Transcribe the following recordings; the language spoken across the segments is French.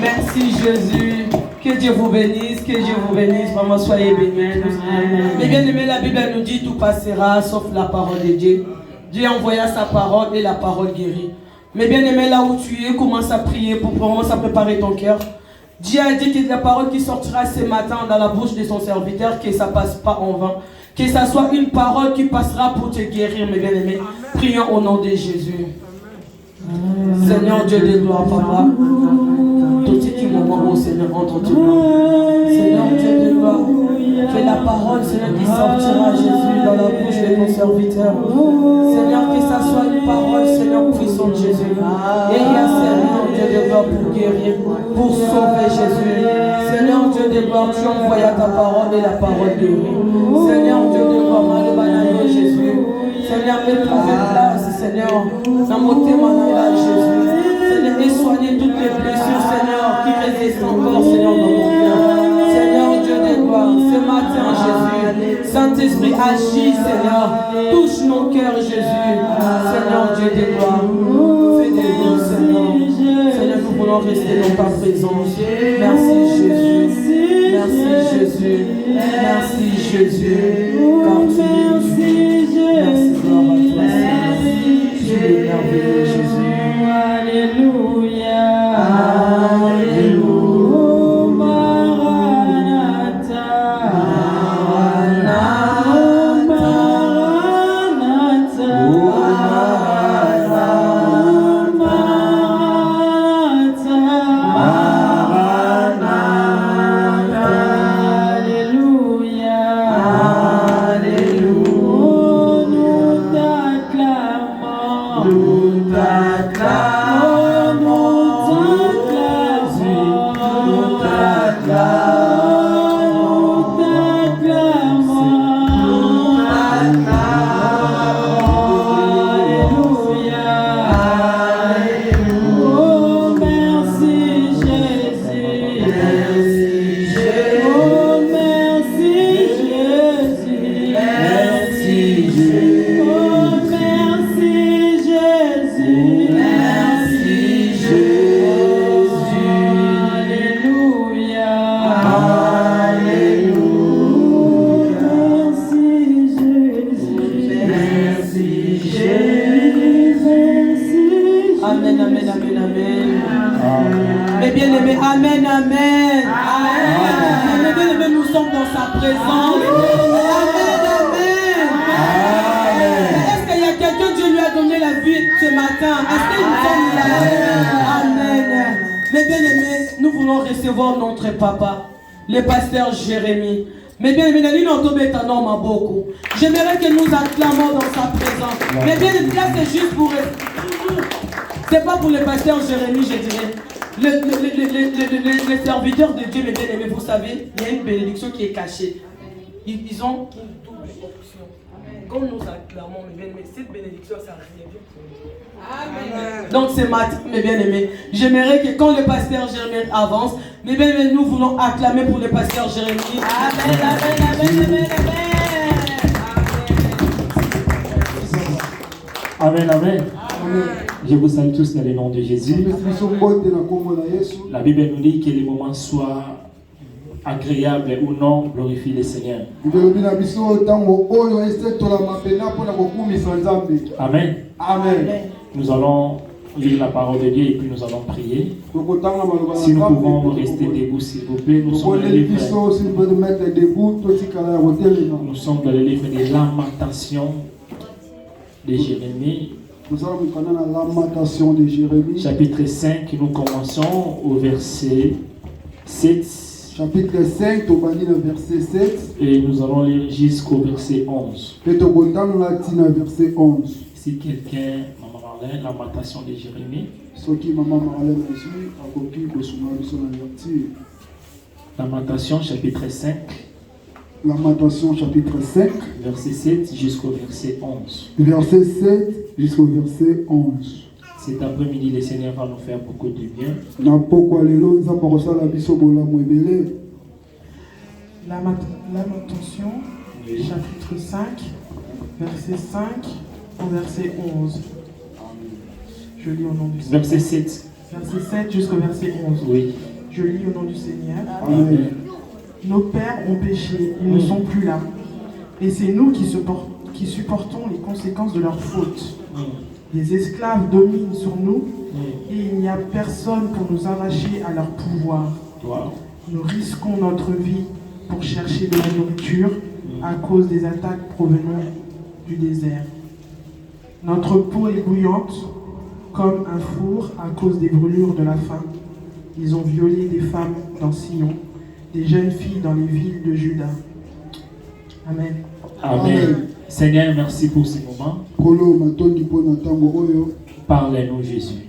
Merci Jésus. Que Dieu vous bénisse, que Dieu vous bénisse. Vraiment, soyez bénis. Mais bien aimé, la Bible nous dit tout passera sauf la parole de Dieu. Dieu envoya sa parole et la parole guérit. Mais bien aimé, là où tu es, commence à prier pour commencer à préparer ton cœur. Dieu a dit que la parole qui sortira ce matin dans la bouche de son serviteur, que ça ne passe pas en vain. Que ça soit une parole qui passera pour te guérir, mes bien-aimés. Prions au nom de Jésus. Seigneur Dieu de gloire, Papa. Tout ce qui moment, oh Seigneur, entre tes mains. Seigneur Dieu de gloire. Que la parole, Seigneur, qui sortira, Jésus, dans la bouche de ton serviteur. Seigneur, que ça soit une parole, Seigneur, puissante, Jésus. Et il y a, Seigneur Dieu de gloire, pour guérir, pour sauver, Jésus. Seigneur Dieu de gloire, tu envoies ta parole et la parole guérit. Seigneur Dieu de gloire, Malébanaïe, Jésus. Seigneur, mets-toi en place, Seigneur, dans mon témoignage, Jésus. Seigneur, et soignez toutes les blessures, Seigneur, qui résistent encore, Seigneur, dans mon cœur. Seigneur Dieu de gloire, ce matin, Jésus, Saint-Esprit, agis, Seigneur, touche nos cœurs, Jésus. Seigneur Dieu de gloire, fais des dons, Seigneur. Seigneur, nous voulons rester dans ta présence. Merci, Jésus. Merci, Jésus. Merci, Jésus. Car tu es Jésus. Merci, gloire à toi, Seigneur. Tu es merveilleux, Jésus. Alléluia. Alléluia. Le pasteur Jérémie. Mais bien aimé, j'aimerais que nous acclamons dans sa présence. Mais bien aimé, là c'est juste pour... C'est pas pour le pasteur Jérémie, je dirais. Les serviteurs de Dieu, mes bien aimés, vous savez, il y a une bénédiction qui est cachée. Ils ont une double option. Comme nous acclamons, mes bien aimés, cette bénédiction, ça revient pour nous. Amen. Donc ce matin, mes bien-aimés, j'aimerais que quand le pasteur Jérémie avance, mes bien-aimés, nous voulons acclamer pour le pasteur Jérémie. Amen, amen, amen, amen, amen. Amen, amen. Je vous salue tous dans le nom de Jésus. La Bible nous dit que les moments soient agréables ou non, glorifie le Seigneur. Amen. Amen. Nous allons lire la parole de Dieu et puis nous allons prier. Si nous pouvons rester debout, s'il vous plaît, nous sommes dans le livre des Lamentations de Jérémie. Nous allons dans la lamentation de Jérémie. Chapitre 5, nous commençons au verset 7. Chapitre 5, verset 7. Et nous allons lire jusqu'au verset 11. Verset 11. Si quelqu'un, Maman Marlène, lamentation de Jérémie. Lamentation chapitre 5. Lamentation chapitre 5. Verset 7 jusqu'au verset 11. Verset 7 jusqu'au verset 11. Cet après-midi, le Seigneur va nous faire beaucoup de bien. Lamentation, oui. Chapitre 5, verset 5 au verset 11. Je lis au nom du Seigneur. Verset 7. verset 7 jusqu'au verset 11. Oui. Je lis au nom du Seigneur. Amen. Nos pères ont péché, ils ne sont plus là. Et c'est nous qui supportons les conséquences de leurs fautes. Les esclaves dominent sur nous et il n'y a personne pour nous arracher à leur pouvoir. Wow. Nous risquons notre vie pour chercher de la nourriture à cause des attaques provenant du désert. Notre peau est bouillante comme un four à cause des brûlures de la faim. Ils ont violé des femmes dans Sion, des jeunes filles dans les villes de Juda. Amen. Amen. Seigneur, merci pour ce moment. Parlez-nous, Jésus.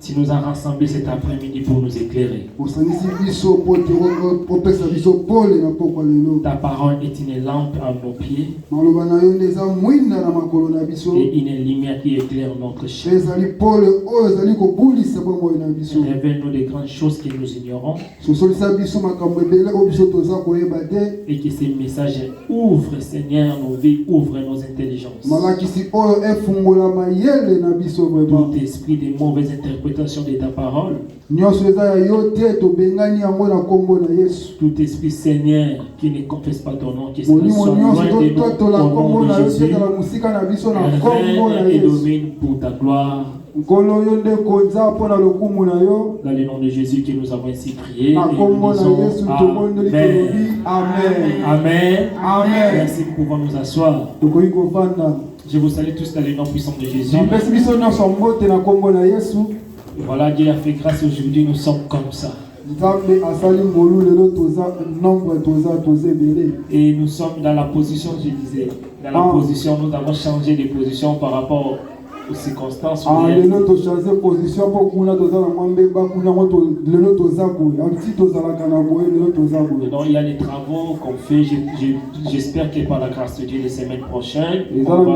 Tu nous as rassemblés cet après-midi pour nous éclairer. Ta parole est une lampe à nos pieds et une lumière qui éclaire notre chemin. Révèle-nous des grandes choses que nous ignorons et que ces messages ouvrent, Seigneur, nos vies, ouvrent nos intelligences. Tout esprit de mauvaise interprétation de ta parole, tout esprit, Seigneur, qui ne confesse pas ton nom, qui soit loin de nous, au nom de Jésus, règne et domine pour ta gloire. Dans le nom de Jésus que nous avons ainsi prié, et nous disons Amen. Amen. Amen. Merci pour pouvoir nous asseoir. Je vous salue tous dans le nom puissant de Jésus. Voilà, Dieu a fait grâce aujourd'hui, nous sommes comme ça. Et nous sommes dans la position, je disais, dans la position, nous avons changé de position par rapport aux circonstances. Donc il y a des travaux qu'on fait. J'espère que par la grâce de Dieu, les semaines prochaines, on va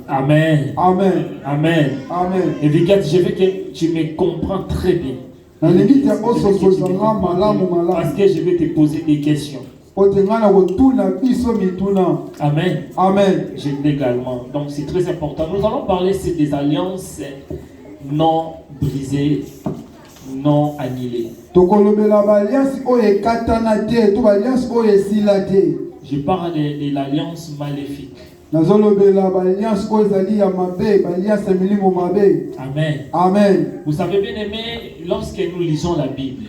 Amen. Amen. Amen. Amen. Et regarde, je veux que tu me comprends très bien. Parce que je vais te poser des questions. Amen. Amen. Je l'ai également. Donc c'est très important. Nous allons parler des alliances non brisées, non annulées. Je parle de l'alliance maléfique. Amen. Amen. Vous savez bien aimé, lorsque nous lisons la Bible,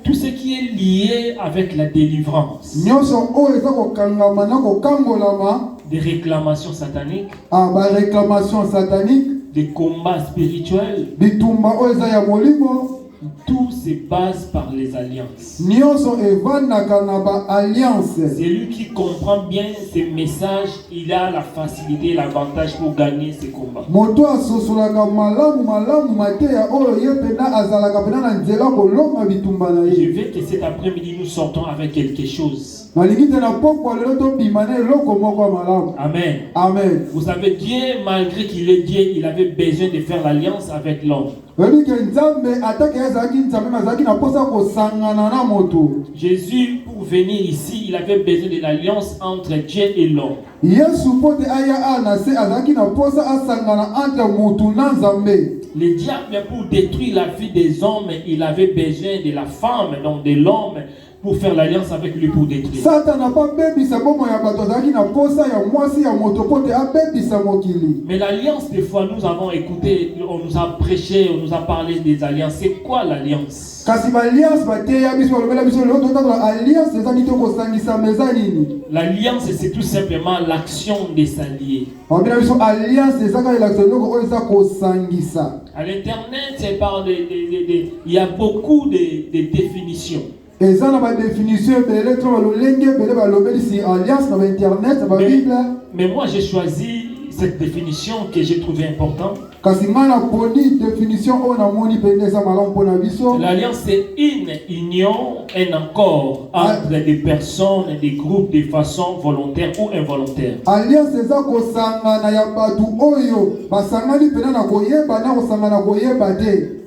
tout ce qui est lié avec la délivrance, des réclamations sataniques, des combats spirituels, tout se base par les alliances. C'est lui qui comprend bien ces messages, il a la facilité et l'avantage pour gagner ces combats. Je veux que cet après-midi nous sortons avec quelque chose. Amen. Amen. Vous savez, Dieu, malgré qu'il est Dieu, il avait besoin de faire l'alliance avec l'homme. Jésus, pour venir ici, il avait besoin de l'alliance entre Dieu et l'homme. Le diable, pour détruire la vie des hommes, il avait besoin de la femme, donc de l'homme, pour faire l'alliance avec lui pour détruire. Mais l'alliance, des fois, nous avons écouté, on nous a prêché, on nous a parlé des alliances. C'est quoi l'alliance? L'alliance, c'est tout simplement l'action des s'allier. À l'internet, c'est par il y a beaucoup de définitions. Mais moi j'ai choisi cette définition que j'ai trouvée importante. L'alliance, c'est une union, un accord entre des personnes, des groupes de façon volontaire ou involontaire.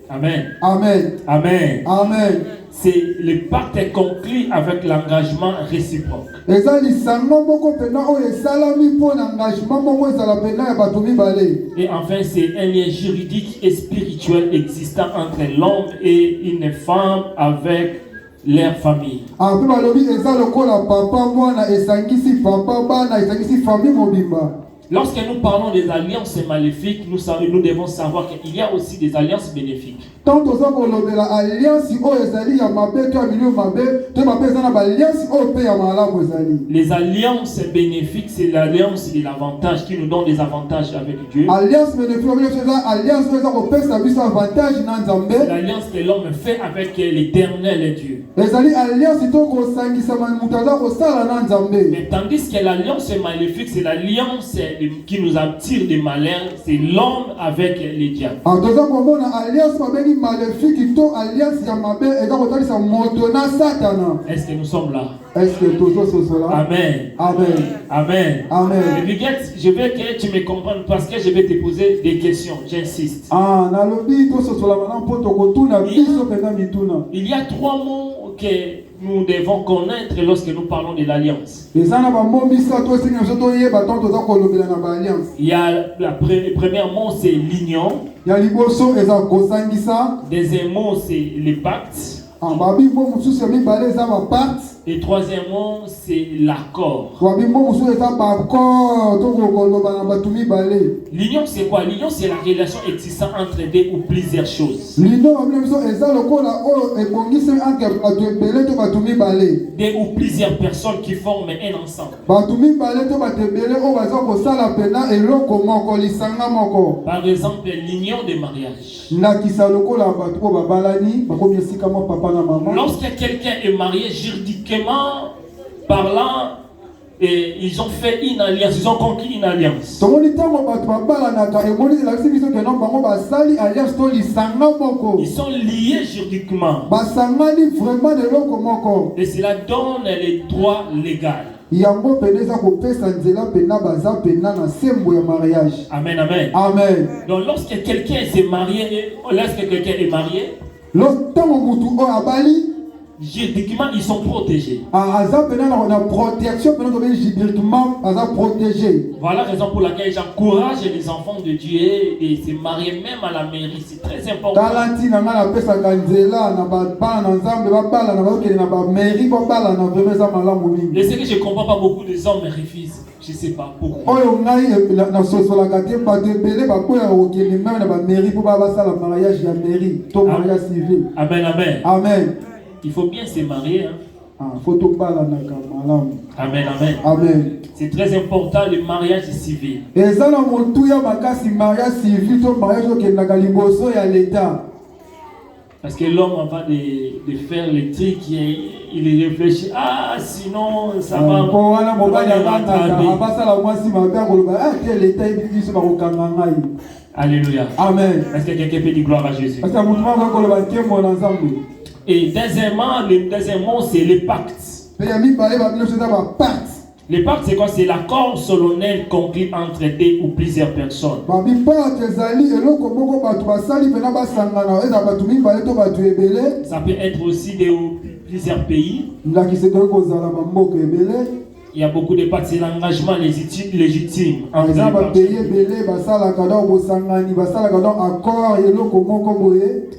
Amen. Amen. Amen. Amen. C'est le pacte est conclu avec l'engagement réciproque. Eza lisanga moko pena oyo esalami mpo na engagement moko ezala pena ya bato mibale. Et enfin, c'est un lien juridique et spirituel existant entre l'homme et une femme avec leur famille. Ape balobi eza lokola papa mwana esangisi papa bana esangisi famille mobimba. Lorsque nous parlons des alliances maléfiques, nous devons savoir qu'il y a aussi des alliances bénéfiques. Tant oza kolobela alliance oyo ezali ya mabe to ya milio mabe to mabe eza na ba alliance oyo pe ya malamu ezali. Les alliances bénéfiques, c'est l'alliance de l'avantage qui nous donne des avantages avec Dieu. Alliance bénéfique eza alliance oyo eza kopesa biso avantage na Nzambe. C'est l'alliance que l'homme fait avec l'Éternel Dieu. Ezali alliance to kosangisa mutu aza kosala na Nzambe. Mais tandis que l'alliance maléfique, c'est l'alliance qui nous attire des malheurs, c'est l'homme avec les diables. Toza komona alliance mabengi maléfique to alliance ya mabe eza kotalisa moto na Satana. Est-ce que nous sommes là? Est-ce que tozo sosola? Amen. Amen. Amen. Amen. Et puis, je veux que tu me comprennes parce que je vais te poser des questions, j'insiste. Nalobi to sosola mana po to kotuna biso pena mituna. Il y a 3 mots que nous devons connaître lorsque nous parlons de l'alliance. Il y a le premier mot, c'est l'union. Deuxième mot, c'est le pacte. Et troisième mot, c'est l'accord. L'union, c'est quoi? L'union, c'est la relation existant entre deux ou plusieurs choses. Deux ou plusieurs personnes qui forment un ensemble. Par exemple, l'union de mariage. Lorsque quelqu'un est marié juridiquement parlant, et ils ont fait une alliance, ils ont conclu une alliance. Ils sont liés juridiquement. Et cela donne les droits légaux. Amen, amen. Amen. Donc lorsque quelqu'un s'est marié, juridiquement, ils sont protégés. Voilà la raison pour laquelle j'encourage les enfants de Dieu de se marier même à la mairie. C'est très important. Et ce que je ne comprends pas, beaucoup de hommes refusent. Je ne sais pas pourquoi. Amen, amen. Amen. Il faut bien se marier. Amen, amen. Amen. C'est très important le mariage civil. Parce que l'homme, avant de faire les trucs, il réfléchit. Ah, sinon, ça va. Alléluia. Amen. Est-ce que quelqu'un peut dire gloire à Jésus? Et deuxièmement, le deuxième mot, c'est le pacte. Le pacte, c'est quoi? C'est l'accord solennel conclu entre deux ou plusieurs personnes. Ça peut être aussi de plusieurs pays. Il y a beaucoup de pactes, c'est l'engagement légitime entre les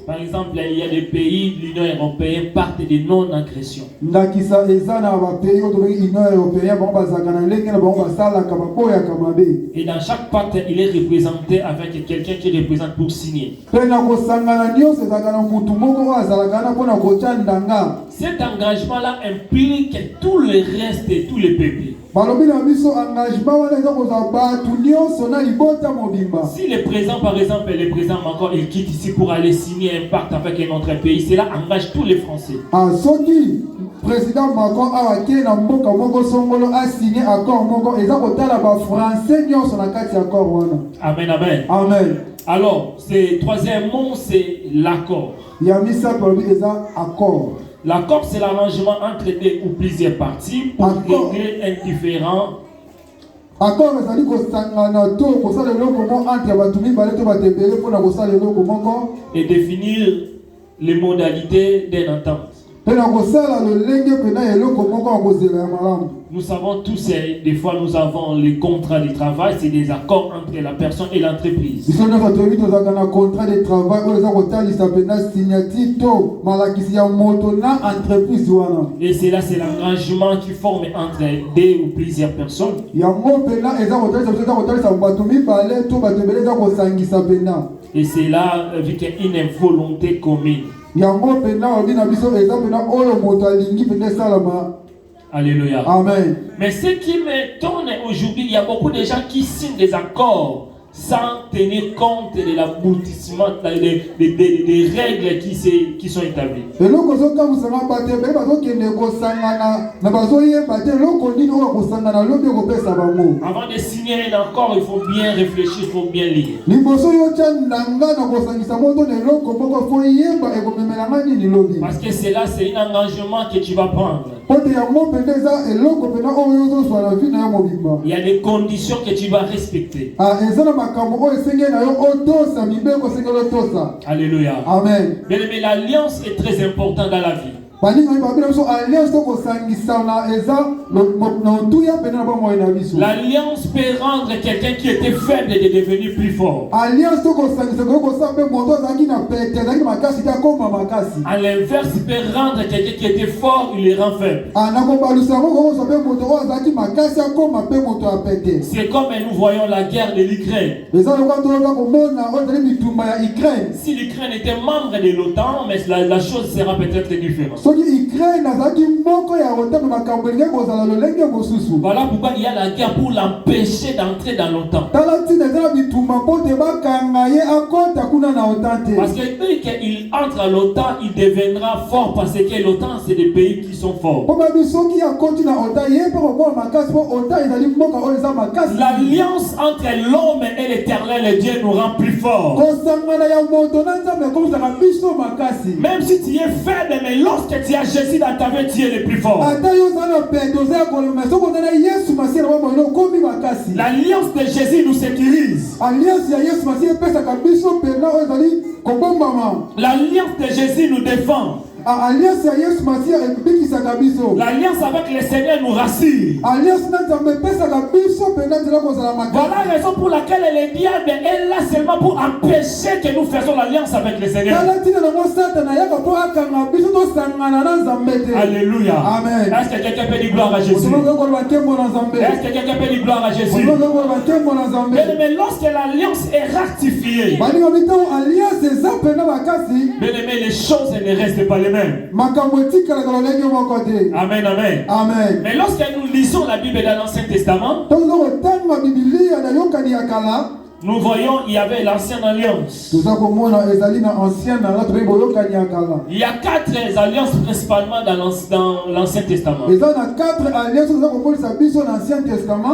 Par exemple, il y a des pays, l'Union européenne, pacte de non-agression. Et dans chaque pacte, il est représenté avec quelqu'un qui représente pour signer. Cet engagement-là implique tout le reste et tous les peuples. Si le président, par exemple, le président Macron, il quitte ici pour aller signer un pacte avec un autre pays, cela engage tous les Français. Président Macron a signé accord Amen, amen. Amen. Alors, le troisième mot, c'est l'accord. L'accord, c'est l'arrangement entre deux ou plusieurs parties pour régler un différend Accord ezali kosangana to kosala eloko mo entre bato mibale to batebele mpona kosala eloko moko. Et définir les modalités d'une entente. Nous savons tous, des fois nous avons les contrats de travail, c'est des accords entre la personne et l'entreprise. Et c'est là, c'est l'engagement qui forme entre deux ou plusieurs personnes. Et c'est là, vu qu'il y a une volonté commune. Alléluia. Amen. Mais ce qui m'étonne aujourd'hui, il y a beaucoup de gens qui signent des accords sans tenir compte de l'aboutissement des règles qui sont établies. Avant de signer un accord, il faut bien réfléchir, il faut bien lire. Parce que c'est là, c'est un engagement que tu vas prendre. Il y a des conditions que tu vas respecter. Alléluia. Amen. Mais l'alliance est très importante dans la vie. L'alliance peut rendre quelqu'un qui était faible de devenir plus fort. À l'inverse, il peut rendre quelqu'un qui était fort, il le rend faible. C'est comme nous voyons la guerre de l'Ukraine. Si l'Ukraine était membre de l'OTAN, mais la chose sera peut-être différente. Voilà pourquoi il y a la guerre pour l'empêcher d'entrer dans l'OTAN. Parce que dès qu'il entre à l'OTAN, il deviendra fort parce que l'OTAN, c'est des pays qui sont forts. L'alliance entre l'homme et l'Éternel, Dieu nous rend plus forts. Même si tu es faible, mais lorsque tu as Jésus dans ta vie, tu es le plus fort. L'alliance de Jésus nous sécurise. L'alliance de Jésus nous défend. L'alliance avec le Seigneur nous rassure. Voilà la raison pour laquelle le diable est là seulement pour empêcher que nous fassions l'alliance avec le Seigneur. Alléluia. Amen. Est-ce que quelqu'un peut dire gloire à Jésus? Est-ce que quelqu'un peut dire gloire à Jésus? Mais lorsque l'alliance est ratifiée, bien-aimé, les choses ne restent pas les mêmes. Amen, amen. Amen. Mais lorsque nous lisons la Bible dans l'Ancien Testament, nous voyons il y avait l'Ancienne Alliance. Il y a 4 alliances principalement dans l'Ancien Testament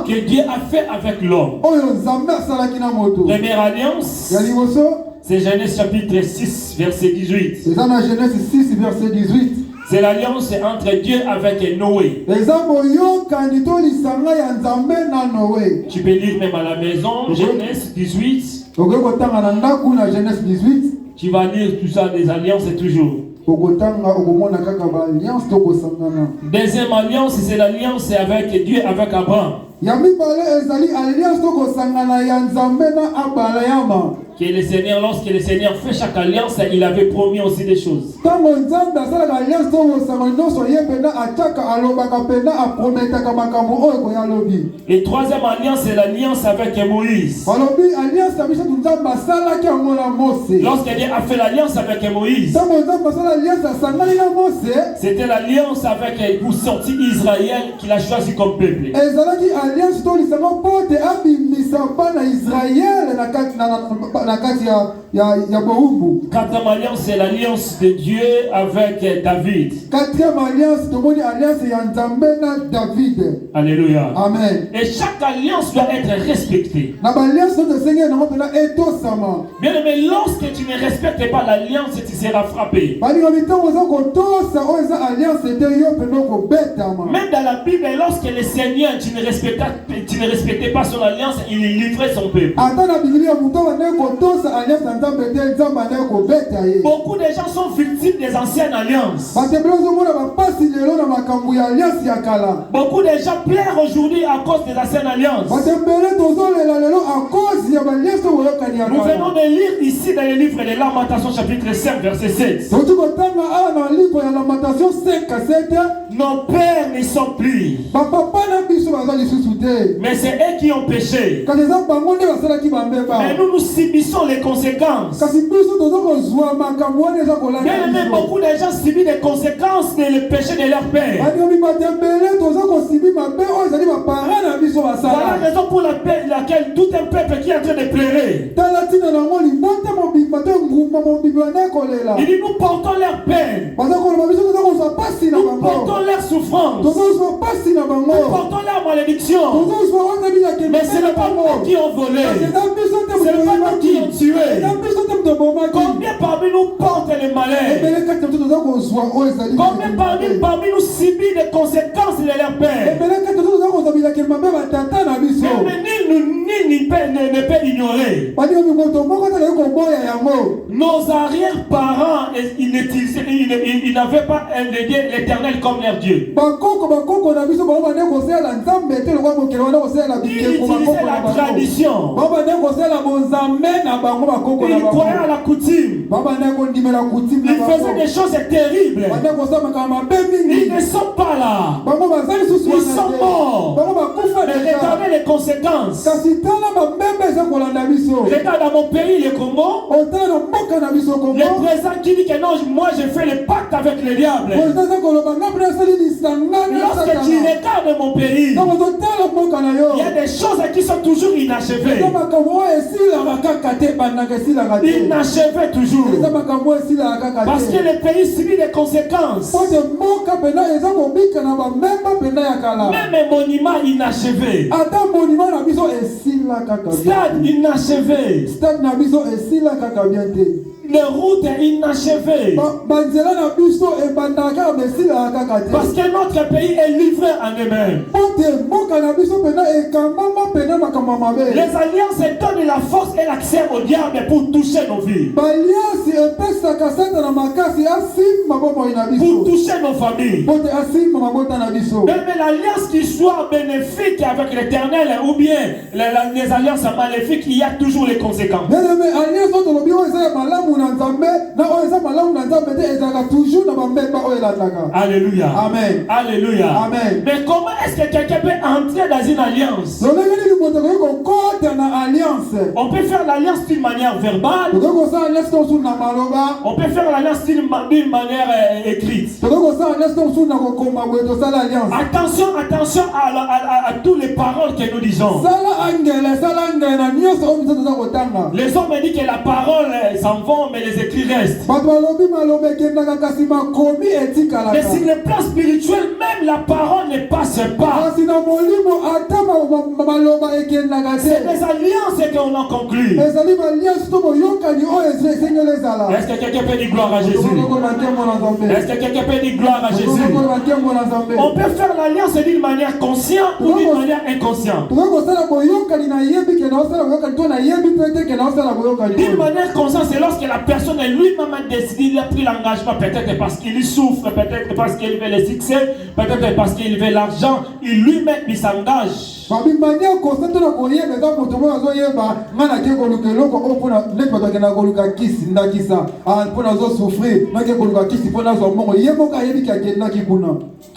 que Dieu a fait avec l'homme. Première alliance, c'est Genèse chapitre 6, verset 18. C'est l'alliance entre Dieu avec Noé. Tu peux lire même à la maison, Genèse 18. Tu vas lire tout ça, des alliances toujours. Deuxième alliance, c'est l'alliance avec Dieu, avec Abraham. Que le Seigneur, lorsque le Seigneur fait chaque alliance, il avait promis aussi des choses. Et troisième alliance, c'est l'alliance avec Moïse. Lorsque Dieu a fait l'alliance avec Moïse, c'était l'alliance avec pour sortir Israël qu'il a choisi comme peuple. Quatrième alliance, c'est l'alliance de Dieu avec David. Quatrième alliance, alliance David. Alléluia. Amen. Et chaque alliance doit être respectée. Bien aimé, lorsque tu ne respectes pas l'alliance, tu seras frappé. Même dans la Bible, lorsque le Seigneur, tu ne respectais pas son alliance, il livrait son peuple. Beaucoup de gens sont victimes des anciennes alliances. Beaucoup de gens pleurent aujourd'hui à cause des anciennes alliances. Nous venons de lire ici dans le livre de Lamentations chapitre 5 verset 7. Nos pères ne sont plus, mais c'est eux qui ont péché. Mais nous subissons les conséquences. Même beaucoup de gens subissent les conséquences du péché de leur père. Voilà la raison pour laquelle tout un peuple qui est en train de pleurer. Il dit nous portons leur peine. Nous portons leur souffrance. Nous portons leur malédiction. Mais ce n'est pas nous qui ont volé. Ce n'est pas nous qui ont tué. Combien parmi nous portent les malheurs? Combien parmi nous subit les conséquences de leur père? Nul ne peut ignorer. Nos arrière-parents, ils n'avaient pas l'Éternel comme leur Dieu. Ils utilisaient la tradition. Ils croyaient à la coutume. Ils faisaient des choses terribles. Ils ne sont pas là. Ils sont morts. Mais regardez les conséquences. Regarde dans mon pays, le Congo, le président qui dit que non, moi je fais le pacte avec le diable. Lorsque tu regardes mon pays, il y a des choses qui sont toujours inachevées. Inachevées toujours. Parce que le pays subit des conséquences. Même un monument inachevé. Stade inachevé. Les routes inachevées. Parce que notre pays est livré en eux-mêmes. Les alliances donnent la force et l'accès au diable pour toucher nos vies. Pour toucher nos familles. Même l'alliance qui soit bénéfique avec l'Éternel ou bien les alliances maléfiques, il y a toujours les conséquences. Alléluia. Amen. Alléluia. Amen. Mais comment est-ce que quelqu'un peut entrer dans une alliance? On peut faire l'alliance d'une manière verbale. On peut faire l'alliance d'une manière écrite. Attention à toutes les paroles que nous disons. Les hommes disent que la parole s'en vont, mais les écrits restent. Mais sur le plan spirituel, même la parole ne passe pas. C'est des alliances qu'on a conclues. Est-ce que quelqu'un peut dire gloire à Jésus? Est-ce que quelqu'un peut dire gloire à Jésus? On peut faire l'alliance d'une manière consciente ou d'une manière inconsciente. D'une manière consciente, c'est lorsque la personne lui-même a décidé, il a pris l'engagement, peut-être parce qu'il souffre, peut-être parce qu'il veut le succès, peut-être parce qu'il veut l'argent, il lui-même il s'engage.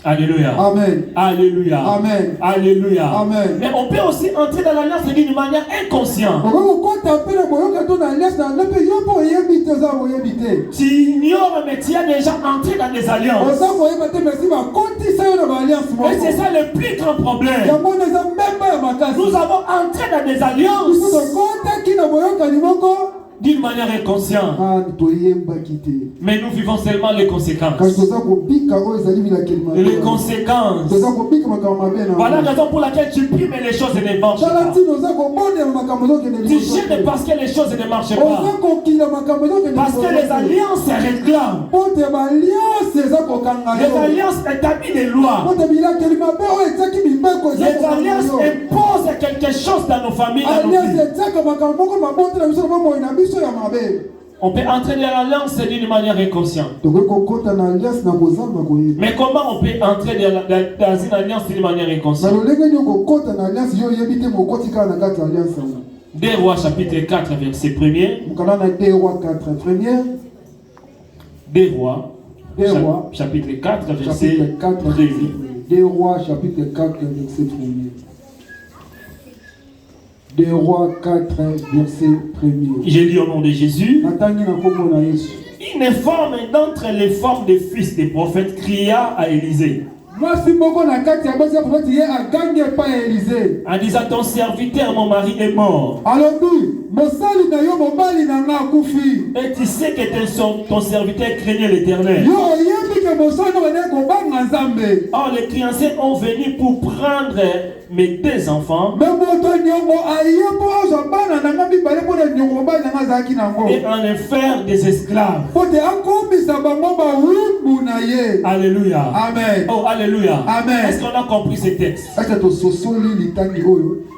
Alléluia. Amen. Alléluia. Amen. Alléluia. Amen. Mais on peut aussi entrer dans l'alliance d'une manière inconsciente. Tu ignores, mais tu as déjà entré dans des alliances. Et c'est ça le plus grand problème. Nous avons entré dans des alliances d'une manière inconsciente. Mais nous vivons seulement les conséquences. Les conséquences. Voilà la raison pour laquelle tu pries mais les choses ne marchent pas. Tu gênes parce que les choses ne marchent pas. Parce que les alliances réclament. Les alliances établissent des lois. Les alliances imposent quelque chose dans nos familles. On peut entrer dans l'alliance d'une manière inconsciente. Mais comment on peut entrer dans une alliance d'une manière inconsciente? 2 Rois chapitre 4 verset 1er. 2 Rois chapitre 4 verset 1er. 2 Rois chapitre 4 verset 1er. 2 Rois 4 verset 1er. J'ai lu au nom de Jésus. Une femme d'entre les femmes des fils des prophètes cria à Élisée en disant: ton serviteur, mon mari est mort. Et tu sais que ton serviteur craignait l'Éternel. Or les créanciers ont venu pour prendre mes 2 enfants et en les faire des esclaves. Alléluia. Amen. Oh, alléluia. Amen. Est-ce qu'on a compris ce texte?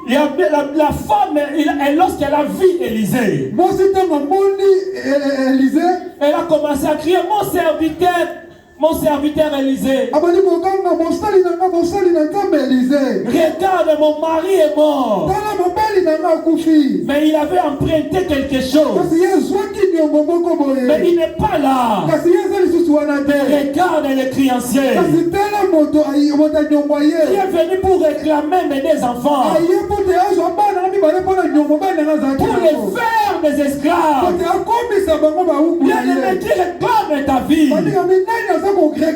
Il y a la femme, lorsqu'elle a vu Élisée, elle a commencé à crier: mon serviteur Élisée, regarde, mon mari est mort. Mais il avait emprunté quelque chose. Mais il n'est pas là. Regarde les créanciers qui est venu pour réclamer mes 2 enfants, pour les faire des esclaves. Bien aimé, qui réclame ta vie. Ton père est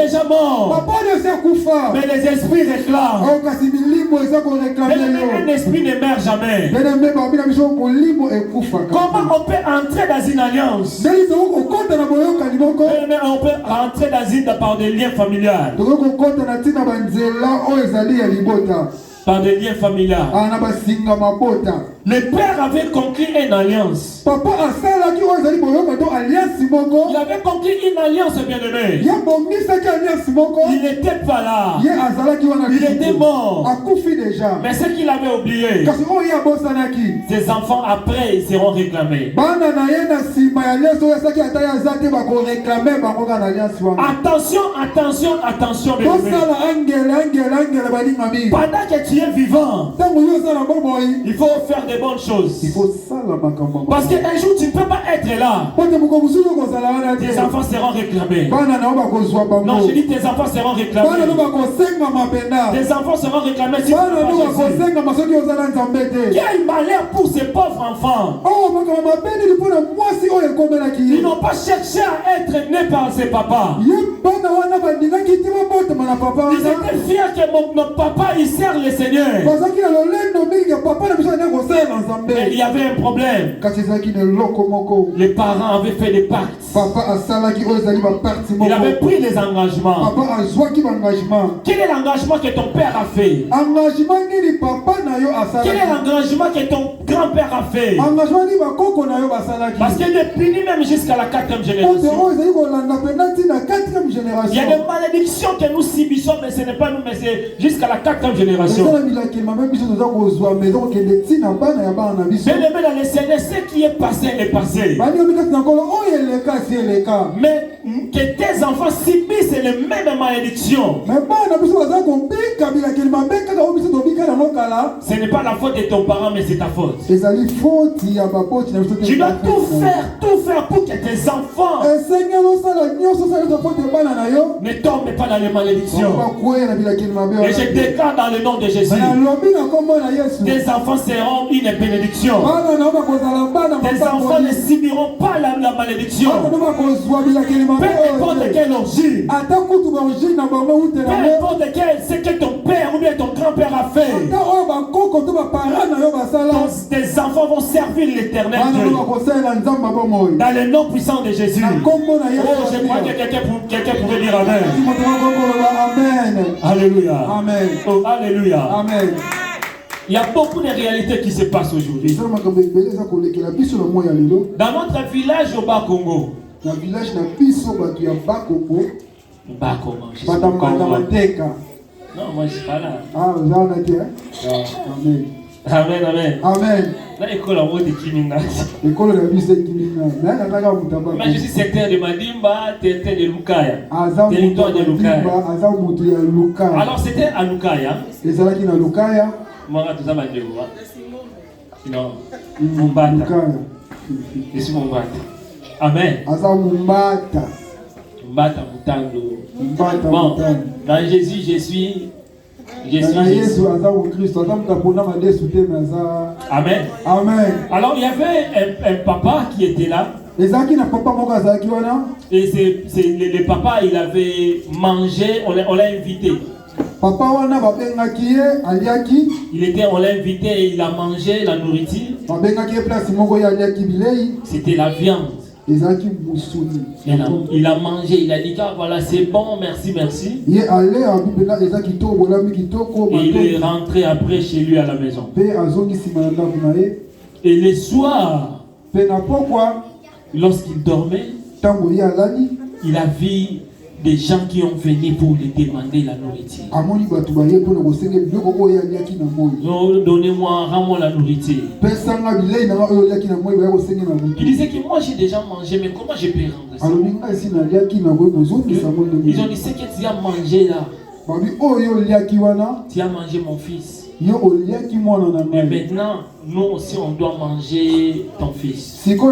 déjà mort. Mais les esprits réclament. Mais un esprit ne meurt jamais. Comment on peut entrer dans une alliance? On peut entrer par des liens familiales. Par des liens familiales. Le père avait conclu une alliance. Il avait conclu une alliance, bien-aimé. Il n'était pas là. Il était mort. Mais ce qu'il avait oublié, ses enfants après ils seront réclamés. Attention, attention, attention, bien-aimé. Pendant que tu es vivant, il faut faire des bonnes choses. Parce qu'un jour tu ne peux pas être là. Tes enfants seront réclamés. Non, je dis tes enfants seront réclamés. Tes enfants seront réclamés. Quel malheur pour ces pauvres enfants. Ils n'ont pas cherché à être nés par ses papas. Ils étaient fiers que notre papa il sert le Seigneur. Mais il y avait un problème. Les parents avaient fait des pactes. Il avait pris des engagements. Quel est l'engagement que ton père a fait? Quel est l'engagement que ton grand-père a fait? Parce qu'il est puni même jusqu'à la 4e génération. Il y a des malédictions que nous subissons, mais ce n'est pas nous, mais c'est jusqu'à la 4e génération. Bien-aimé dans le Seigneur, ce qui est passé est passé. Mais que tes enfants subissent les mêmes malédictions, ce n'est pas la faute de ton parent, mais c'est ta faute. Tu dois tout faire pour que tes enfants ne tombent pas dans les malédictions. Et je déclare dans le nom de Jésus, tes enfants seront une bénédiction. tes enfants ne subiront pas la malédiction. Peu importe quelle origine, peu importe ce que ton père ou bien ton grand-père a fait, tes enfants vont servir l'Éternel Dieu. Dans le nom puissant de Jésus. Oh, je crois que quelqu'un pourrait dire Amen. Alléluia. Amen. Oh, alléluia. Amen. Il y a beaucoup de réalités qui se passent aujourd'hui. Dans notre village au Bas-Congo, dans le village de Bas-Congo, non, moi je suis pas là. Ah, vous avez dit, hein? Amen. Amen, amen. Amen. Là, l'école en haut de Kiminga. L'école de Kiminga. Moi, je suis secteur de Madimba, secteur de Lukaya. Territoire de Lukaya. Alors, c'était à Lukaya. Et ça là qui est à Lukaya. Moi, tout ça, je vois. Non, Mumbata. Je suis Mumbata. Amen. Mumbata. Mumbata, Mutando. Bon, dans Jésus, je suis Jésus. Amen. Amen. Alors, il y avait un papa qui était là. Et le papa, il avait mangé, on l'a invité. Papa on l'a invité et il a mangé la nourriture. C'était la viande. Il a mangé, il a dit voilà c'est bon, merci, merci. Et il est rentré après chez lui à la maison. Et le soir, lorsqu'il dormait, il a vu des gens qui ont venu pour lui demander la nourriture. Donnez-moi, rends-moi la nourriture. Il disait que moi j'ai déjà mangé, mais comment je peux rendre ça? Ils ont dit ce que tu as mangé là. Tu as mangé mon fils. Mais maintenant, nous aussi on doit manger ton fils. Il va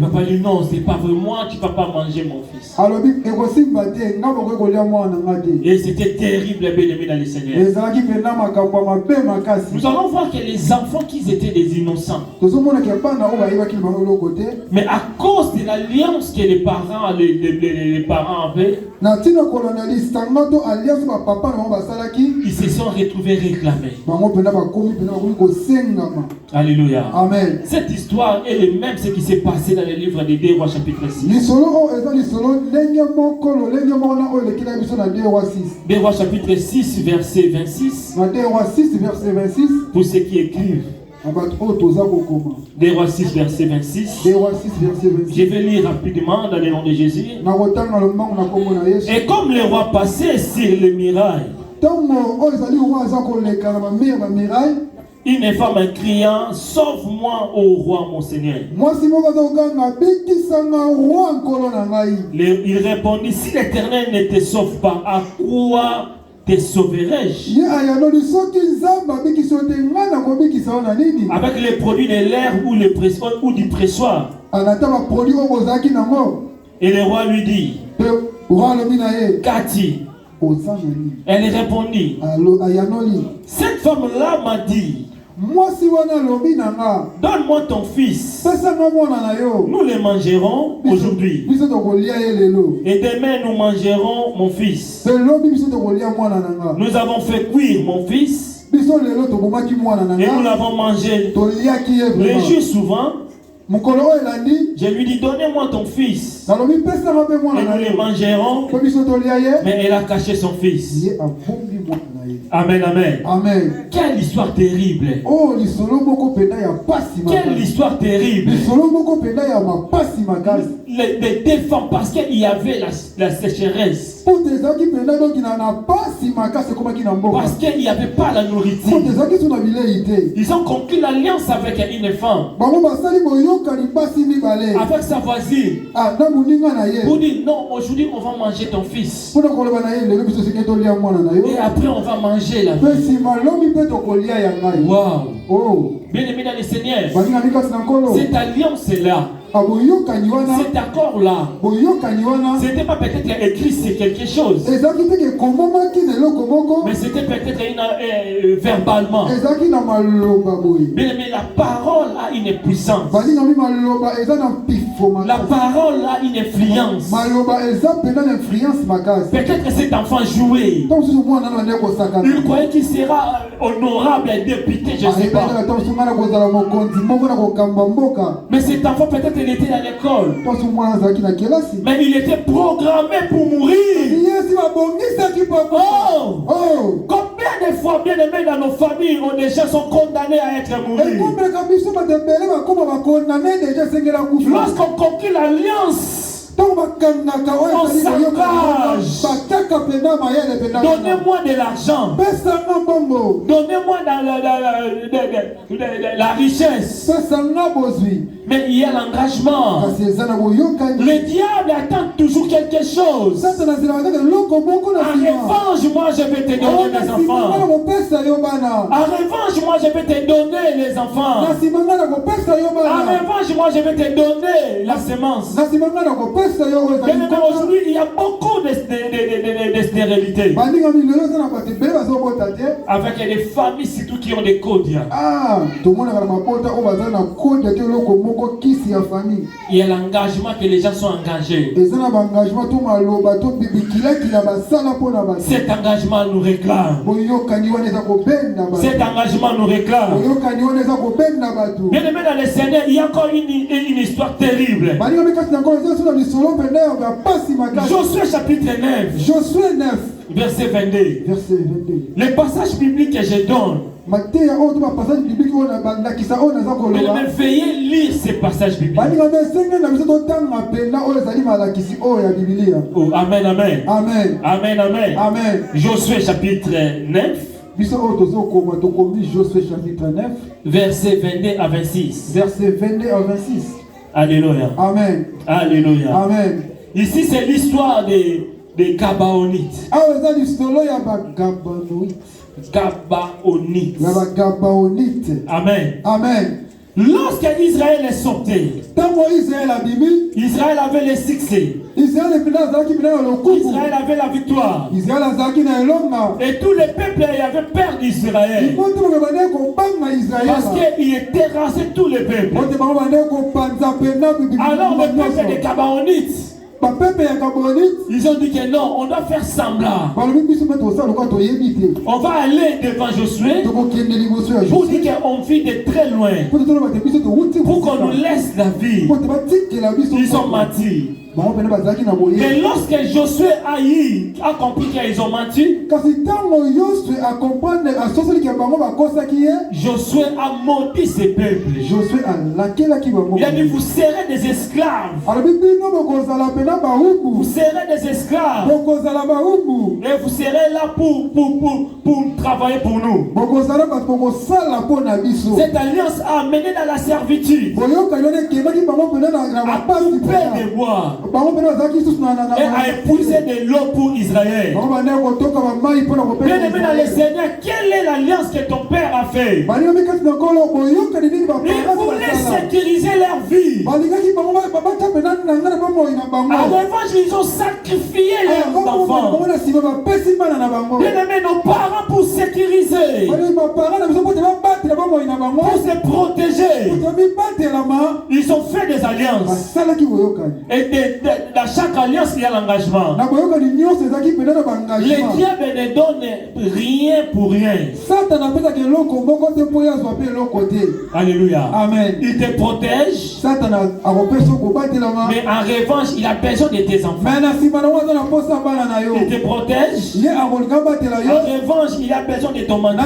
pas dire non, c'est pas vrai, moi tu ne vas pas manger mon fils. Et c'était terrible, bien-aimé dans le Seigneur. Nous allons voir que les enfants qui étaient des innocents. Mais à cause de l'alliance que les parents avaient, ils se sont retrouvés réclamés. Alléluia. Amen. Cette histoire est le même ce qui s'est passé dans le livre de 2 Rois chapitre 6. 2 Rois chapitre 6 verset 26. Pour ceux qui écrivent. 2 Rois 6 verset 26. Je vais lire rapidement dans le nom de Jésus. Et comme le roi passait sur les murailles, une femme criant, sauve-moi, ô roi, mon Seigneur. Il répondit, si l'Éternel ne te sauve pas, à quoi te sauverai-je? Avec les produits de l'air ou du pressoir. Et le roi lui dit, Qu'as-tu? Elle répondit, cette femme-là m'a dit, donne-moi ton fils. Nous le mangerons aujourd'hui. Et demain nous mangerons mon fils. Nous avons fait cuire mon fils. Et nous l'avons mangé. Le jour souvent, je lui dis, donnez-moi ton fils. Et nous le mangerons. Mais elle a caché son fils. Amen, amen. Amen. Quelle histoire terrible. Oh, quelle histoire terrible. Les défends parce qu'il y avait la sécheresse. Parce qu'il n'y avait pas la nourriture. Ils ont conclu l'alliance avec une femme. Avec sa voisine. Pour dire non, aujourd'hui on va manger ton fils. Et après on va manger la vie. Wow. Oh. Bien aimé dans le Seigneur. Cette alliance est là. Cet accord-là, ce n'était pas peut-être écrit sur quelque chose, mais c'était peut-être verbalement. Mais la parole a une puissance. La parole a une influence. Peut-être que cet enfant jouait. Il croyait qu'il sera honorable et député, je ne sais pas. Mais cet enfant, peut-être il était à l'école. Mais il était programmé pour mourir. Oh! Combien de fois, bien aimés, dans nos familles, des gens sont condamnés à être mourir. Lorsqu'on conclut l'alliance, on s'engage. Donnez-moi de l'argent. Donnez-moi la richesse. Mais il y a l'engagement. Le diable attend toujours quelque chose. En revanche, moi je vais te donner les enfants. En revanche, moi je vais te donner les enfants. En revanche, moi je vais te donner la semence. Mais aujourd'hui, il y a beaucoup de stérilité. Avec des familles surtout qui ont des codes. Il y a l'engagement que les gens sont engagés. Cet engagement nous réclame. Cet engagement nous réclame. Bien aimé dans le Seigneur, il y a encore une histoire terrible. Josué chapitre 9. Josué 9. Verset 22. Le passage biblique que je donne. Veuillez lire ces passages bibliques. Oh, amen, amen. Amen. Amen, amen. Amen. Josué chapitre 9. Josué chapitre 9. Verset 22 à 26. Verset 22 à 26. Alléluia. Amen. Alléluia. Amen. Ici, c'est l'histoire des Gabaonites. Gabaonites. Amen. Amen. Lorsque Israël est sorti, Israël avait le succès. Israël avait la victoire. Et tous les peuples avaient peur d'Israël. Parce qu'il terrassait tous les peuples. Alors le peuple des Gabaonites, ils ont dit que non, on doit faire semblant. On va aller devant Josué pour dire qu'on vit de très loin, pour qu'on nous laisse la vie. Ils ont menti. Mais lorsque Josué a compris qu'ils ont menti, Josué a maudit ses peuples. Il a dit, vous serez des esclaves. Vous serez des esclaves. Et vous serez là pour travailler pour nous. Cette alliance a amené dans la servitude. A coupé des bois. Et a épousé de l'eau pour Israël. Bien aimé dans le Seigneur, quelle est l'alliance que ton père a fait? Il voulait sécuriser leur vie. En revanche, ils ont sacrifié leurs enfants. Bien aimé, nos parents pour sécuriser, pour se protéger, ils ont fait des alliances. Et dans chaque alliance, il y a l'engagement. Le diable ne donne rien pour rien. Alléluia. Amen. Il te protège. Mais en revanche, il a besoin de tes enfants. Il te protège. En revanche, il a besoin de ton mari.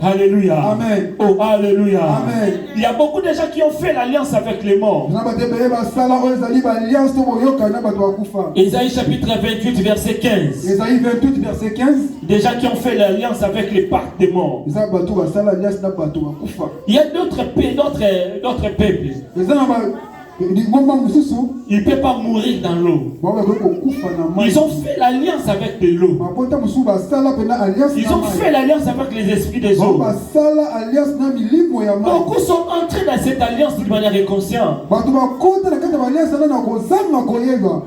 Alléluia. Amen. Oh, alléluia. Amen. Il y a beaucoup de gens qui ont fait l'alliance avec les morts. Isaïe chapitre 28 verset 15. Isaïe 28 verset 15. Des gens qui ont fait l'alliance avec les pactes des morts. Il y a d'autres peuples. Il ne peut pas mourir dans l'eau. Ils ont fait l'alliance avec de l'eau. Ils ont fait l'alliance avec les esprits des eaux. Beaucoup sont entrés dans cette alliance d'une manière inconsciente.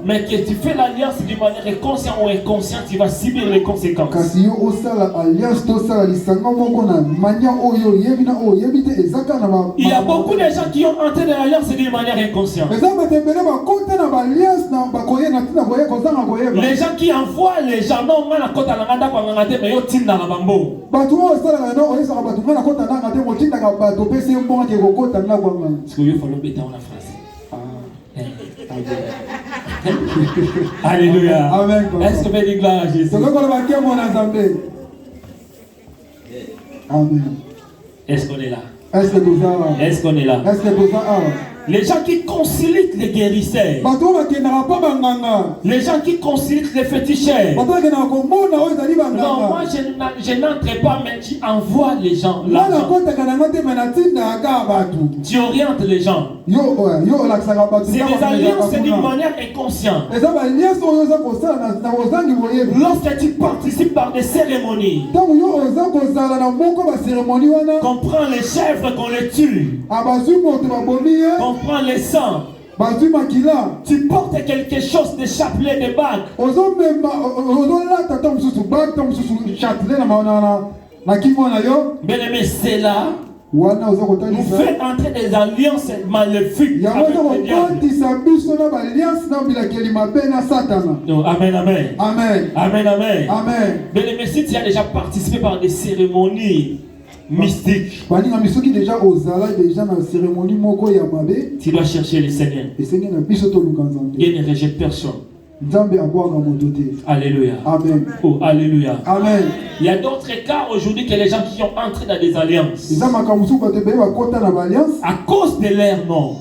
Mais que tu fais l'alliance d'une manière inconsciente ou inconsciente, tu vas subir les conséquences. Il y a beaucoup de gens qui ont entré dans l'alliance d'une manière inconsciente. Les gens qui envoient les gens, non, on a la côte à la manda pour regarder, mais ils tiennent dans la bambo. Est-ce que vous follow bêta en français? Alléluia. Amen. Est-ce que vous dites gloire à Jésus? Amen. Est-ce qu'on est là? Est-ce que Est-ce qu'on est là? Est-ce que les gens qui concilient les guérisseurs, les gens qui concilient les féticheurs, non, moi je n'entre pas, mais tu envoies les gens là. Tu orientes les gens. C'est des alliances d'une manière inconsciente. Lorsque tu participes par des cérémonies, qu'on prend les chèvres, qu'on les tue, on prend les sangs, tu portes quelque chose de chapelet, de bague. Bien aimé, c'est là. Nous fait entrer des alliances maléfiques avec le diable. Amen, amen. Amen. Amen, amen. Amen. Bien aimé, si tu as déjà participé par des cérémonies mystique, tu dois chercher le Seigneur. Il ne rejette personne. Alléluia. Amen. Oh, alléluia. Amen. Il y a d'autres cas aujourd'hui que les gens qui ont entré dans des alliances à cause de leur nom,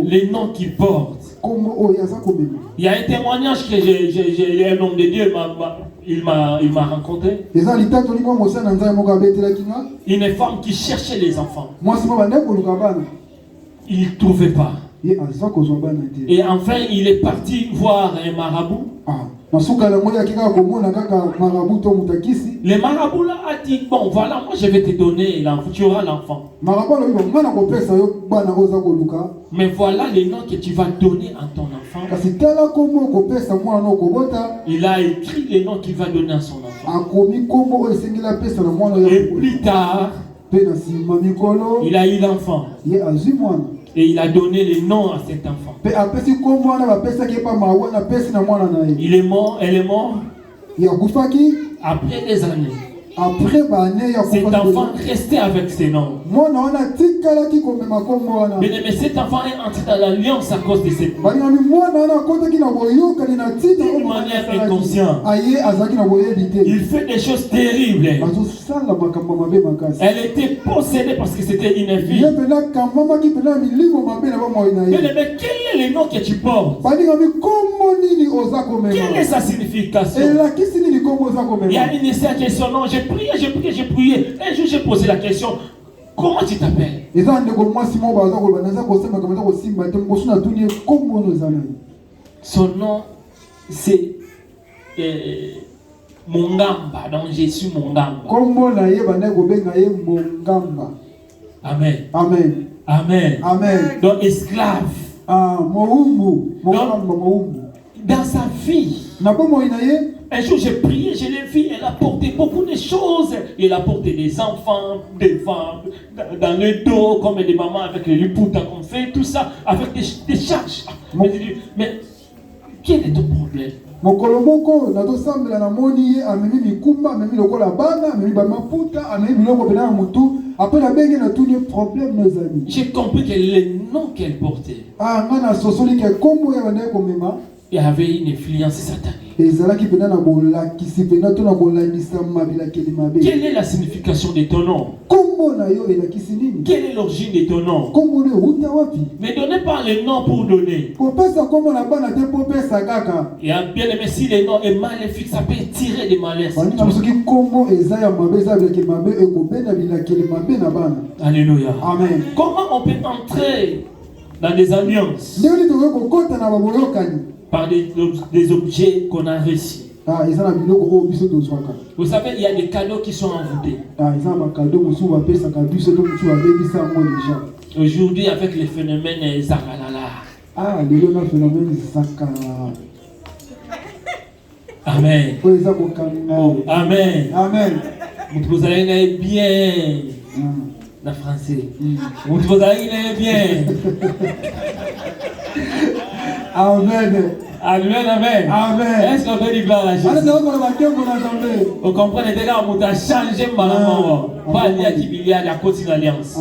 les noms qu'ils portent. Il y a un témoignage que j'ai un homme de Dieu il m'a rencontré. Une femme qui cherchait les enfants. Il ne trouvait pas. Et enfin, il est parti voir un marabout. Le marabout là a dit, bon voilà, moi je vais te donner l'enfant, tu auras l'enfant. Mais voilà les noms que tu vas donner à ton enfant. Il a écrit les noms qu'il va donner à son enfant. Et plus tard, il a eu l'enfant. Et il a donné les noms à cet enfant. Il est mort, elle est morte. Après des années. Cet enfant restait avec ses noms. Mais cet enfant est entré dans l'alliance à cause de cette noms. D'une manière inconsciente. Il fait des choses terribles. Elle était possédée parce que c'était une fille. Mais quel est le nom que tu portes? Quelle est sa signification? Il y a une histoire qui est son nom. J'ai prié. Un jour j'ai posé la question, comment tu t'appelles? Son nom c'est Mongamba, donc je suis Mongamba. Amen. Amen. Amen. Amen. Donc esclave. Dans sa vie. Un jour j'ai prié, je l'ai vu, elle a porté beaucoup de choses. Elle a porté des enfants, des femmes, dans le dos, comme des mamans avec les lupoutas qu'on fait, tout ça, avec des charges. Mais quel est ton problème? J'ai compris que les noms qu'elle portait, il y avait une influence satanique. Quelle est la signification de ton nom? Quelle est l'origine de ton nom? Mais donnez pas les noms pour donner. Et bien aimé, si les noms est maléfique, ça peut tirer des malaises. Alléluia. Amen. Comment on peut entrer dans des alliances, par des objets qu'on a reçus. Vous savez, il y a des cadeaux qui sont envoûtés. Aujourd'hui, avec les phénomènes Zakalala. Amen. Amen. Amen. Vous allez bien. La français. Vous allez bien. Amen. Amen, amen. Amen. Est-ce qu'on peut dire gloire à Jésus? Vous comprenez, les gars, on a changé maintenant. Pas dire qu'il y a la côte d'alliance.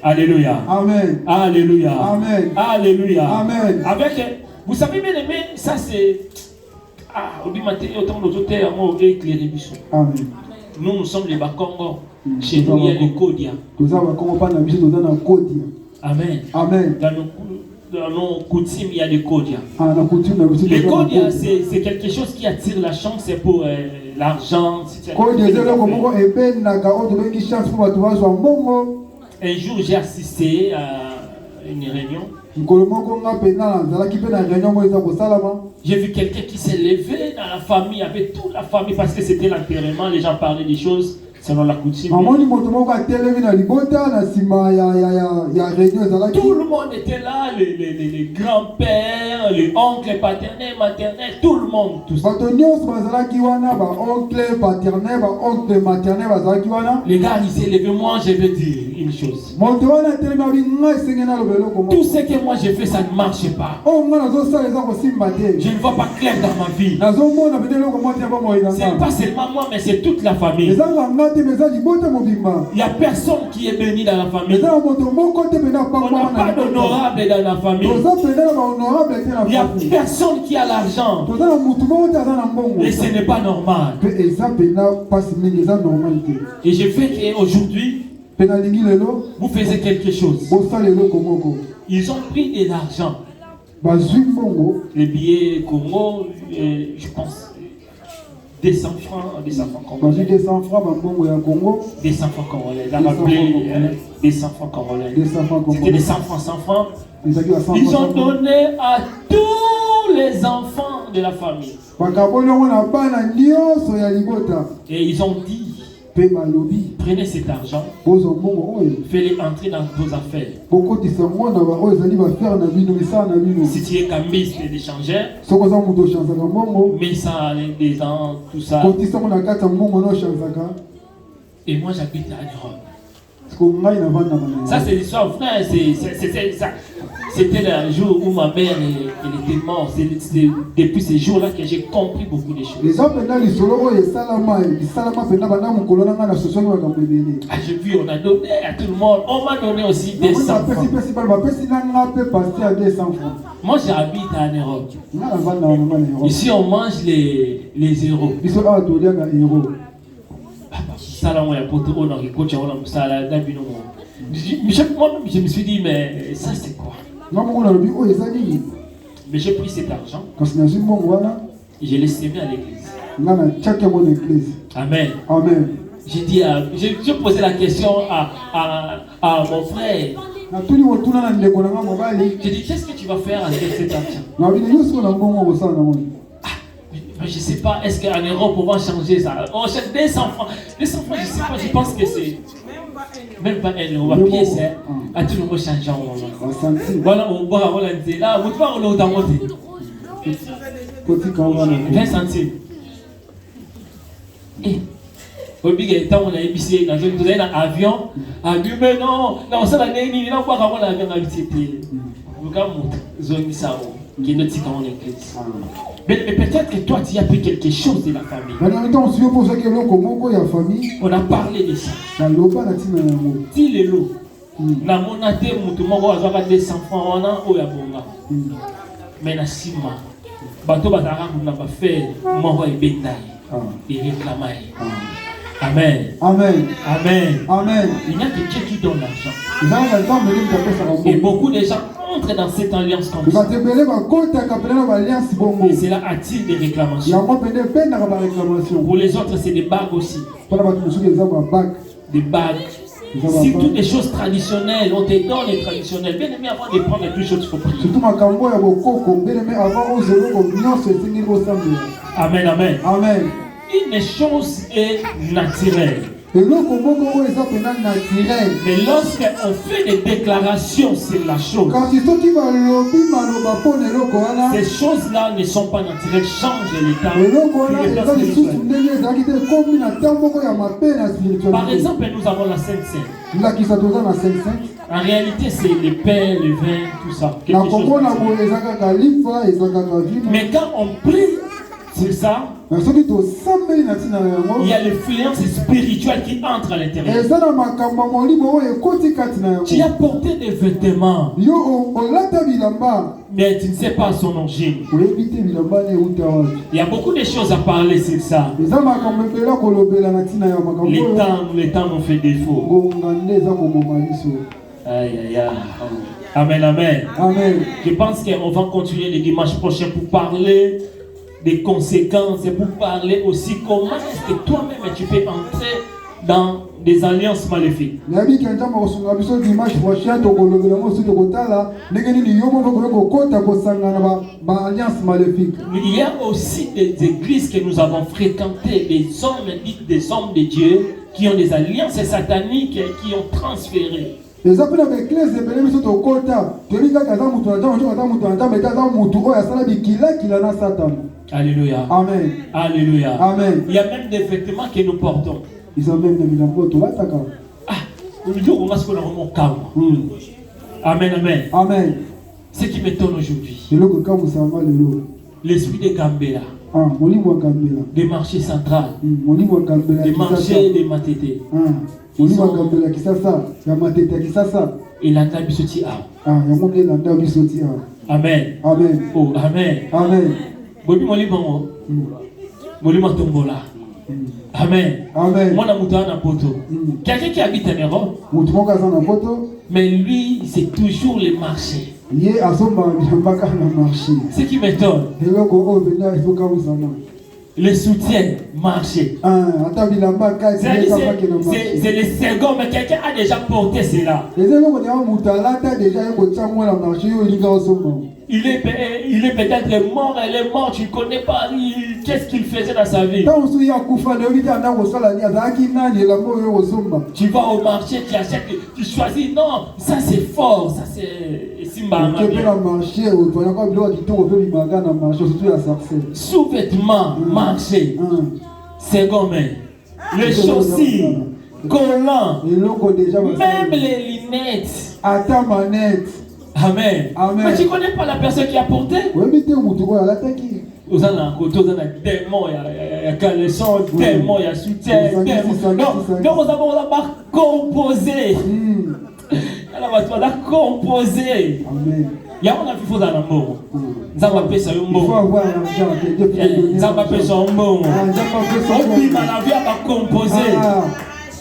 Alléluia. Amen. Alléluia. Amen. Alléluia. Amen. Avec, vous savez bien aimé, ça c'est. Ah, au autant d'autres terres, moi, éclairé. Amen. Nous sommes les Bakongo. Chez nous, il y a les Kodia. Amen. Amen. Dans nos coutumes, il y a des Kodia. Les Kodia, c'est quelque chose qui attire la chance, c'est pour l'argent. Un jour, j'ai assisté à une réunion. J'ai vu quelqu'un qui s'est levé dans la famille, avec toute la famille, parce que c'était l'enterrement, les gens parlaient des choses selon la coutume. Tout le monde était là, les grands-pères, les oncles, les paternels, maternels, tout le monde. Tout ça. Les gars, ils s'est levé, moi je veux dire une chose. Tout ce que moi j'ai fait, ça ne marche pas. Je ne vois pas clair dans ma vie. C'est pas seulement moi, mais c'est toute la famille. Il n'y a personne qui est béni dans la famille. On n'a pas d'honorable dans la famille. Il n'y a personne qui a l'argent. Et ce n'est pas normal. Et je fais qu'aujourd'hui, vous faites quelque chose. Ils ont pris de l'argent. Les billets Congo, je pense. 200 francs congolais. 200 francs, Congo. 200 francs congolais. Dans la blé, 200 francs congolais. C'était des 100 francs, 100 francs. Ils ont donné à tous les enfants de la famille. Et ils ont dit, prenez cet argent, faites-les entrer dans vos affaires. Si tu es cambiste d'échangeur, mets ça des gens, tout ça. Et moi j'habite à Europe. Ça c'est l'histoire, frère, c'était le jour où ma mère elle était morte. C'est depuis ces jours-là que j'ai compris beaucoup de choses. Ah, j'ai vu, on a donné à tout le monde. On m'a donné aussi des 100 francs. Moi j'habite en Europe. Ici on mange les euros. Je me suis dit, mais ça c'est quoi? Mais j'ai pris cet argent et je l'ai sémé à l'église. Amen. Amen. J'ai posé la question à mon frère. J'ai dit, qu'est-ce que tu vas faire avec cet argent? Je ne sais pas, est-ce qu'en Europe on va changer ça? On achète 200 francs. 200 francs, je ne sais pas, je pense que c'est. Même pas un euro, ma pièce, à tout le monde change en moment. Voilà, on boit, on l'a dit là, vous devez on l'a monté. 20 centimes. Et, au big temps, on a ébissé dans un avion. Mais non, ça va gagner, non, pas avant l'avion a visité. Vous avez mon zone Sao, qui est notre site en église. Mais peut-être que toi, tu as pris quelque chose de la famille. On a parlé de ça. Si les lots, na monate mutumo azaka 200 francs wana oya bonga. Mais na sima, bato bazaka na ba faire moko ebenda et réclamer. Amen. Amen. Amen. Amen. Il n'y a que Dieu qui donne l'argent. Et beaucoup de gens entrent dans cette alliance comme ça. Et cela attire des réclamations. Pour les autres, c'est des bagues aussi. Des bagues. Surtout des choses traditionnelles, on te donne les traditionnelles. Bien aimé, avant de prendre toutes choses, il faut prier. Amen, amen. Amen. Une chose est naturelle. Mais lorsqu'on fait des déclarations sur la chose, ces choses-là ne sont pas naturelles, changent l'état. Par exemple, nous avons la Sainte Seine. En réalité, c'est le pain, le vin, tout ça. Mais quand on prie sur ça, il y a l'influence spirituelle qui entre à l'intérieur. Tu as porté des vêtements, mais tu ne sais pas son origine. Il y a beaucoup de choses à parler sur ça. Les temps nous fait défaut. Aïe, aïe, aïe. Amen, amen. Amen. Je pense qu'on va continuer le dimanche prochain pour parler des conséquences et pour parler aussi comment est-ce que toi-même tu peux entrer dans des alliances maléfiques. Il y a aussi des églises que nous avons fréquentées, des hommes de Dieu qui ont des alliances sataniques et qui ont transféré. Alléluia. Amen. Alléluia. Amen. Il y a même des vêtements que nous portons. Amen, amen. Amen. Ce qui m'étonne aujourd'hui, l'esprit de Gambela, des marchés centrales, des marchés de Matete. Et la Nabisoti a. Amen. Amen. Oh, amen. Amen. Bobi Molibango. Molima Tombola. Amen. Amen. Moi, na poto. Quelqu'un qui habite en Europe, mais lui, c'est toujours les marchés. Ce qui m'étonne, le soutien marché. C'est le second, mais quelqu'un a déjà porté cela. Il est peut-être mort, elle est morte, tu ne connais pas qu'est-ce qu'il faisait dans sa vie. Tu vas au marché, tu achètes, tu choisis, non, ça c'est fort, ça c'est sous-vêtements, marché, second main, les chaussures, collants, même les lunettes. Amen. Amen. Mais tu ne connais pas la personne qui a porté? Vous avez un démon, il y a caleçon, démon, il y a soutien, démon. Donc, vous avez composé. Alors, tu vas composer. Amen. Il y a un avis dans l'amour. Nous avons appelé ça un mot. Nous avons appelé ça un mot. On dit que la vie va composer.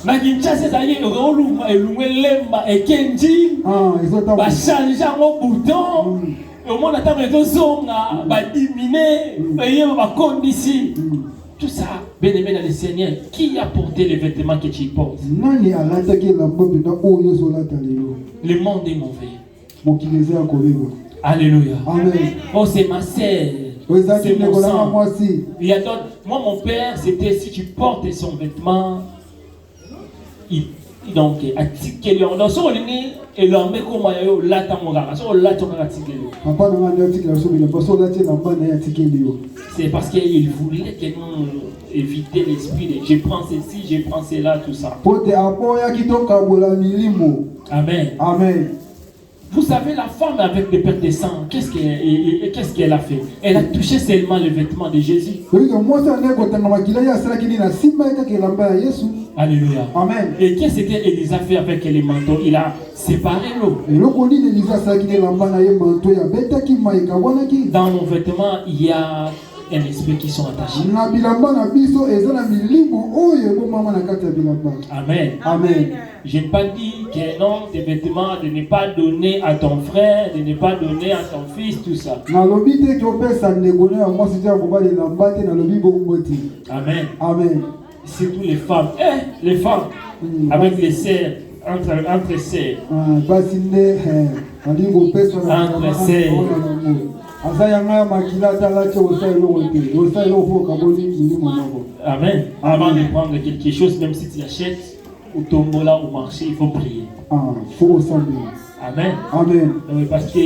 Na Kinshasa ça y est, roluma lemba et Kenji va changer au bouton et au moins la table de zonga va diminuer et va conditionner tout ça. Bien aimé dans le Seigneur, qui a porté les vêtements que tu portes? Le monde est mauvais. Alléluia. Amen. Oh, c'est ma sœur. C'est mon sang. Il y a d'autres. Moi, mon père, c'était si tu portes son vêtement. Donc, article on so lini et l'homme comme yo lata mongara so lata article. C'est parce qu'il voulait que nous éviter l'esprit de je prends ceci, je prends cela, tout ça. Amen. Amen. Vous savez, la femme avec des pertes de sang, qu'est-ce qu'elle a fait? Elle a touché seulement le vêtement de Jésus. Alléluia. Amen. Et qu'est-ce qu'Élise a fait avec les manteaux? Il a séparé l'eau. Dans mon vêtement, il y a un esprit qui sont attachés. Amen. Amen. Je n'ai pas dit que non, tes vêtements, de ne pas donner à ton frère, de ne pas donner à ton fils, tout ça. Amen. Amen. Surtout les femmes. Les femmes, avec les sœurs, entre sœurs. Amen. Avant de prendre quelque chose, même si tu achètes au tombola au marché, il faut prier. Amen. Amen. Parce que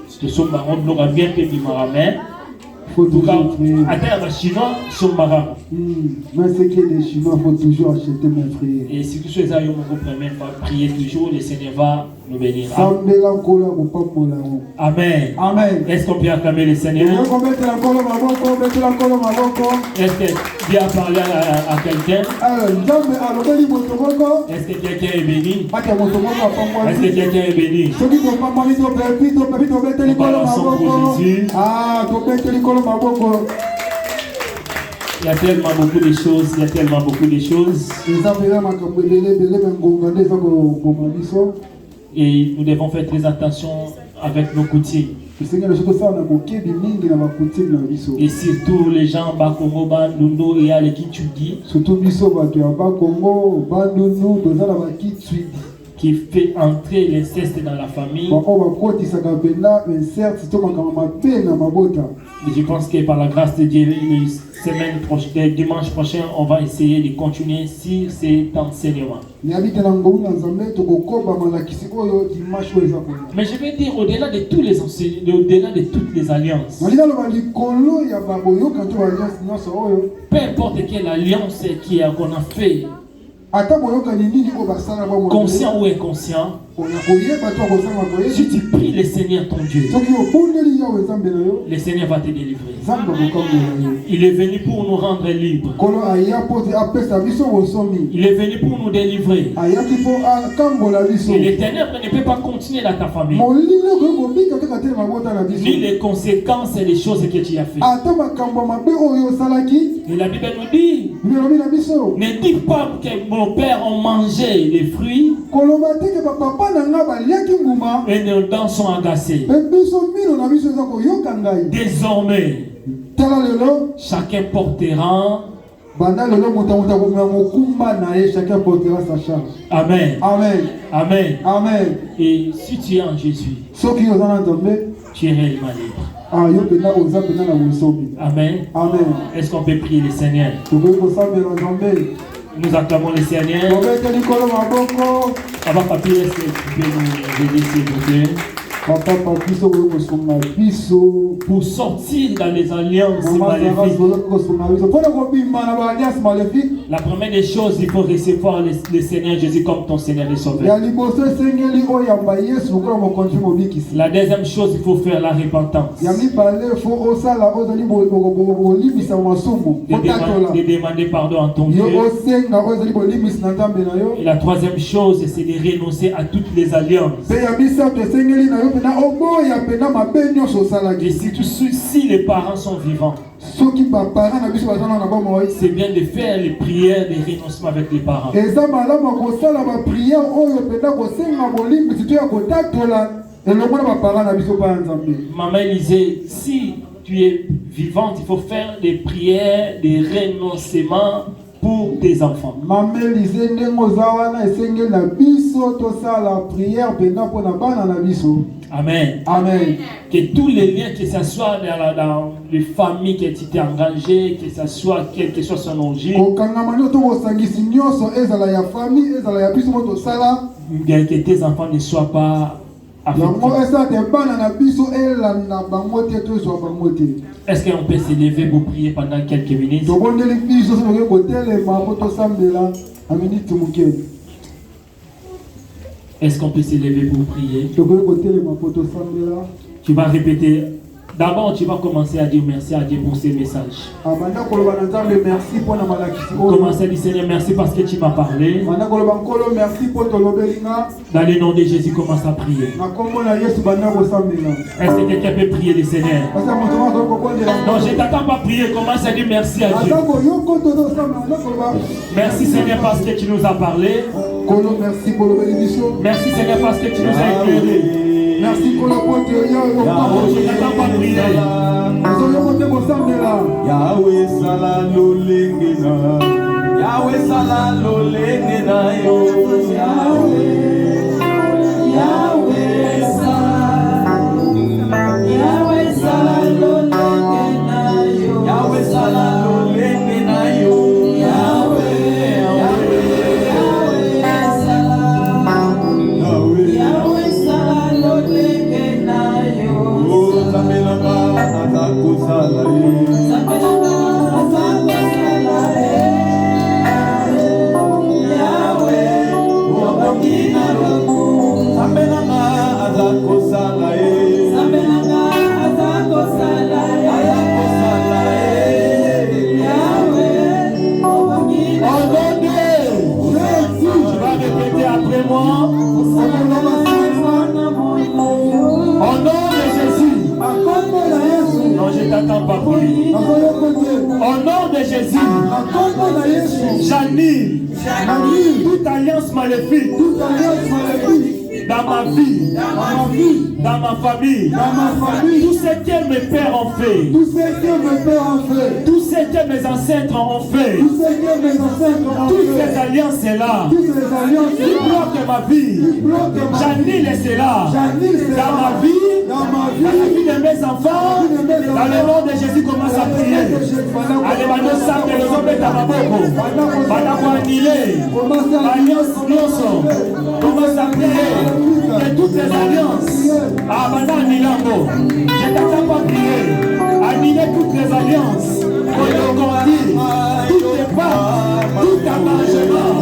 ce sont on aura bien payé Amen. En tout cas, à terre, les Chinois sont marrants. Mais ce qui est des Chinois, il faut toujours acheter mes frères. Et si tous ces aïeux vous permettent de prier toujours, le Seigneur va nous bénir. Amen. Amen. Est-ce qu'on peut acclamer le Seigneur? Est-ce que Dieu a parlé à quelqu'un? Est-ce que quelqu'un est béni? Est-ce que quelqu'un est béni? Nous balançons pour Jésus. Il y a tellement beaucoup de choses, il y a tellement beaucoup de choses. Et nous devons faire très attention avec nos coutumes. Et surtout les gens Bakongo, Bandundu et Alekitudi qui fait entrer l'inceste dans la famille. Et je pense que par la grâce de Dieu, dimanche prochain, on va essayer de continuer sur cet enseignement. Mais je vais dire au-delà de tous les enseignements, au-delà de toutes les alliances. Peu importe quelle alliance qu'on a fait, conscient ou inconscient, si tu pries le Seigneur ton Dieu, le Seigneur va te délivrer. Il est venu pour nous rendre libres. Il est venu pour nous délivrer. Et les ténèbres ne peuvent pas continuer dans ta famille, ni les conséquences des choses que tu as fait. Et la Bible nous dit, ne dis pas que mon père a mangé les fruits et nos dents sont agacées. Désormais, chacun portera. Amen. Amen. Amen. Amen. Et si tu es en Jésus, tu es réellement libre. Amen. Amen. Est-ce qu'on peut prier le Seigneur? Nous acclamons le Seigneur. Papa Papi, est-ce que tu peux nous aider s'il vous plaît? Pour sortir dans les alliances maléfiques. La première des choses, il faut recevoir le Seigneur Jésus comme ton Seigneur et Sauveur. La deuxième chose, il faut faire la repentance. De demander pardon à ton Dieu. Et la troisième chose, c'est de renoncer à toutes les alliances. Et si les parents sont vivants, c'est bien de faire les prières de renoncement avec les parents. Maman Élisée, si tu es vivante, il faut faire des prières de renoncement pour tes enfants. Amen. Amen. Que tous les liens, que ce soit dans les familles que tu t'es engagé, que ce soit quel que soit son origine, que tes enfants ne soient pas affectés. Est-ce qu'on peut s'élever pour prier pendant quelques minutes? Est-ce qu'on peut s'élever pour prier? Tu vas répéter. D'abord, tu vas commencer à dire merci à Dieu pour ces messages. Commence à dire Seigneur, merci parce que tu m'as parlé. Dans le nom de Jésus, commence à prier. Est-ce que quelqu'un peut prier le Seigneur? Non, je ne t'attends pas prier. Commence à dire merci à Dieu. Merci Seigneur parce que tu nous as parlé. Merci Seigneur parce que tu nous as éclairé. Merci pour la porte. Yahweh Salalolengena. Yahweh Salalolengena. Yahweh. Jésus, j'annule toute alliance maléfique dans ma vie, dans ma famille, tout ce que mes pères ont fait, tout ce que mes ancêtres ont fait, toutes ces alliances-là, bloquent ma vie, j'annule cela dans ma vie, dans la vie de mes enfants, dans le nom de Jésus, commence à prier. Allez, maintenant, ça, que les hommes mettent à ma bouche. Maintenant, annuler l'alliance, commence à prier. Et toutes les alliances, maintenant, annuler. Je t'attends pas prier. Annuler toutes les alliances. Pour le grandir, tout est pas, tout arrangement.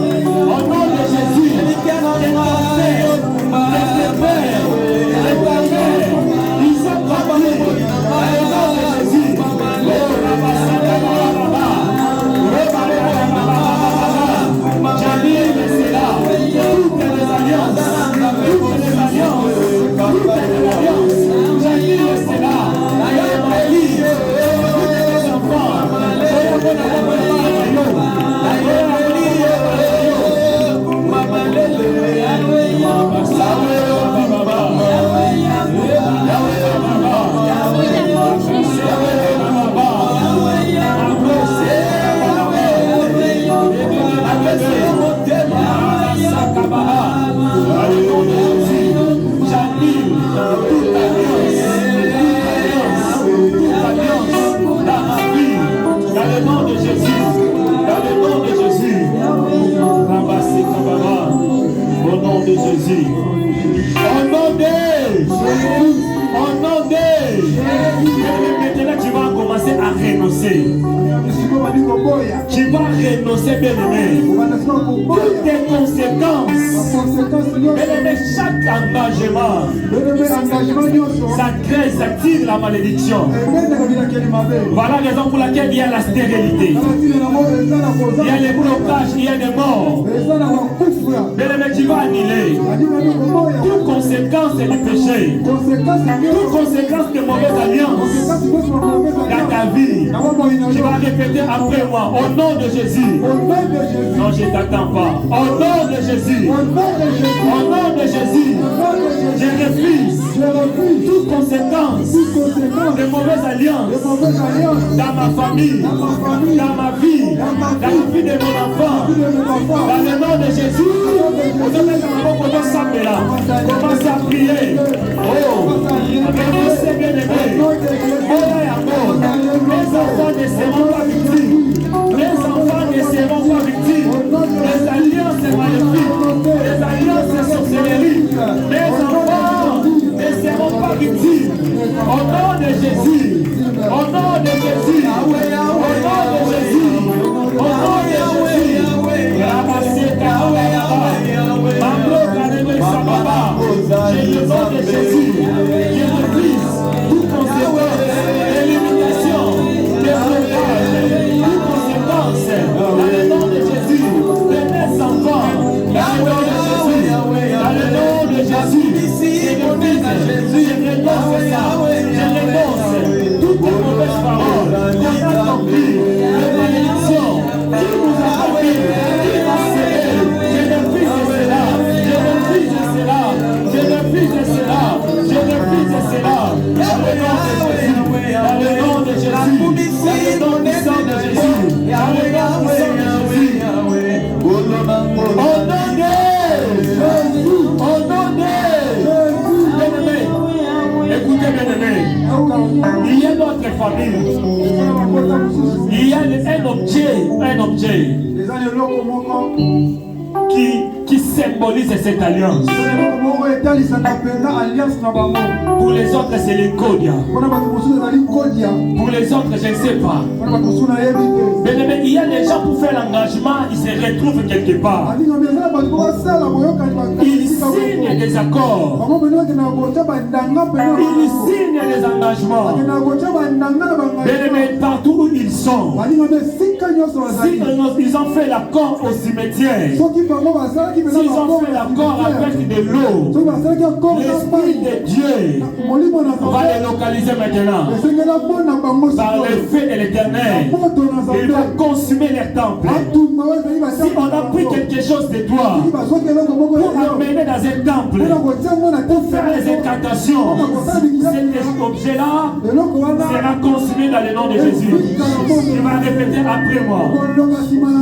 Au nom de Jésus, tes conseils, tes pères, tes pères, ils sont travaillés. Au nom de Jésus, j'annule cela, toutes les alliances, j'annule cela, ma vie, tous les enfants, Jésus. Au nom de Jésus. Au nom de Jésus. Maintenant, tu vas commencer à renoncer. Tu vas renoncer, bien-aimé. Toutes tes conséquences. Bien-aimé, chaque engagement, ça crée, ça tire la malédiction. Voilà la raison pour laquelle il y a la stérilité. Il y a les blocages, il y a des morts. Bien-aimé, tu vas annuler toute conséquence du péché, toute conséquence de mauvaise alliance dans ta vie. Tu vas répéter après moi, au nom de Jésus. Non, je ne t'attends pas. Au nom de Jésus. Au nom de Jésus. Je refuse toute conséquence de mauvaises alliances dans ma famille, dans ma vie, dans la vie de mon enfant. Dans le nom de Jésus. Commence à prier. Oh, c'est bien aimé. Les enfants ne seront pas victimes. Les enfants ne seront pas victimes. Les alliances maléfiques, les alliances sorcelleries. Les enfants ne seront pas victimes. Au nom de Jésus. Au nom de Jésus. Au nom de Jésus. Au nom de Jésus. J'ai le nom de Jésus, je refuse toute conséquence, des limitations, des blocages, toute conséquence, dans le nom de Jésus, de mes enfants, dans le nom de Jésus, dans le nom de Jésus, je refuse, je renonce ça, je renonce toutes les mauvaises paroles, qu'on a compris, les malédictions, qui nous a compris, qui nous a serré, je refuse cela, je refuse cela. Je refuse cela, je refuse cela, dans le nom de Jésus, dans le nom de Jésus, dans le nom puissant de Jésus, dans le nom puissant de Jésus, au nom de Jésus, au nom de bien-aimé, écoutez bien-aimé, il y a notre famille, il y a un objet qui symbolise cette alliance. Pour les autres, c'est les Kodia. Pour les autres, je ne sais pas. Mais il y a des gens pour faire l'engagement, ils se retrouvent quelque part. Ils signent des accords. Ils signent les engagements. Bien-aimés, partout où ils sont, s'ils ont fait l'accord au cimetière, s'ils ont fait l'accord avec de l'eau, l'Esprit de Dieu va les localiser maintenant. Par le feu de l'Éternel, il va consumer les temples. Si on a pris quelque chose de toi pour l'amener dans un temple, pour faire les incantations, cet objet-là sera consumé dans le nom de Jésus. Tu vas répéter après moi.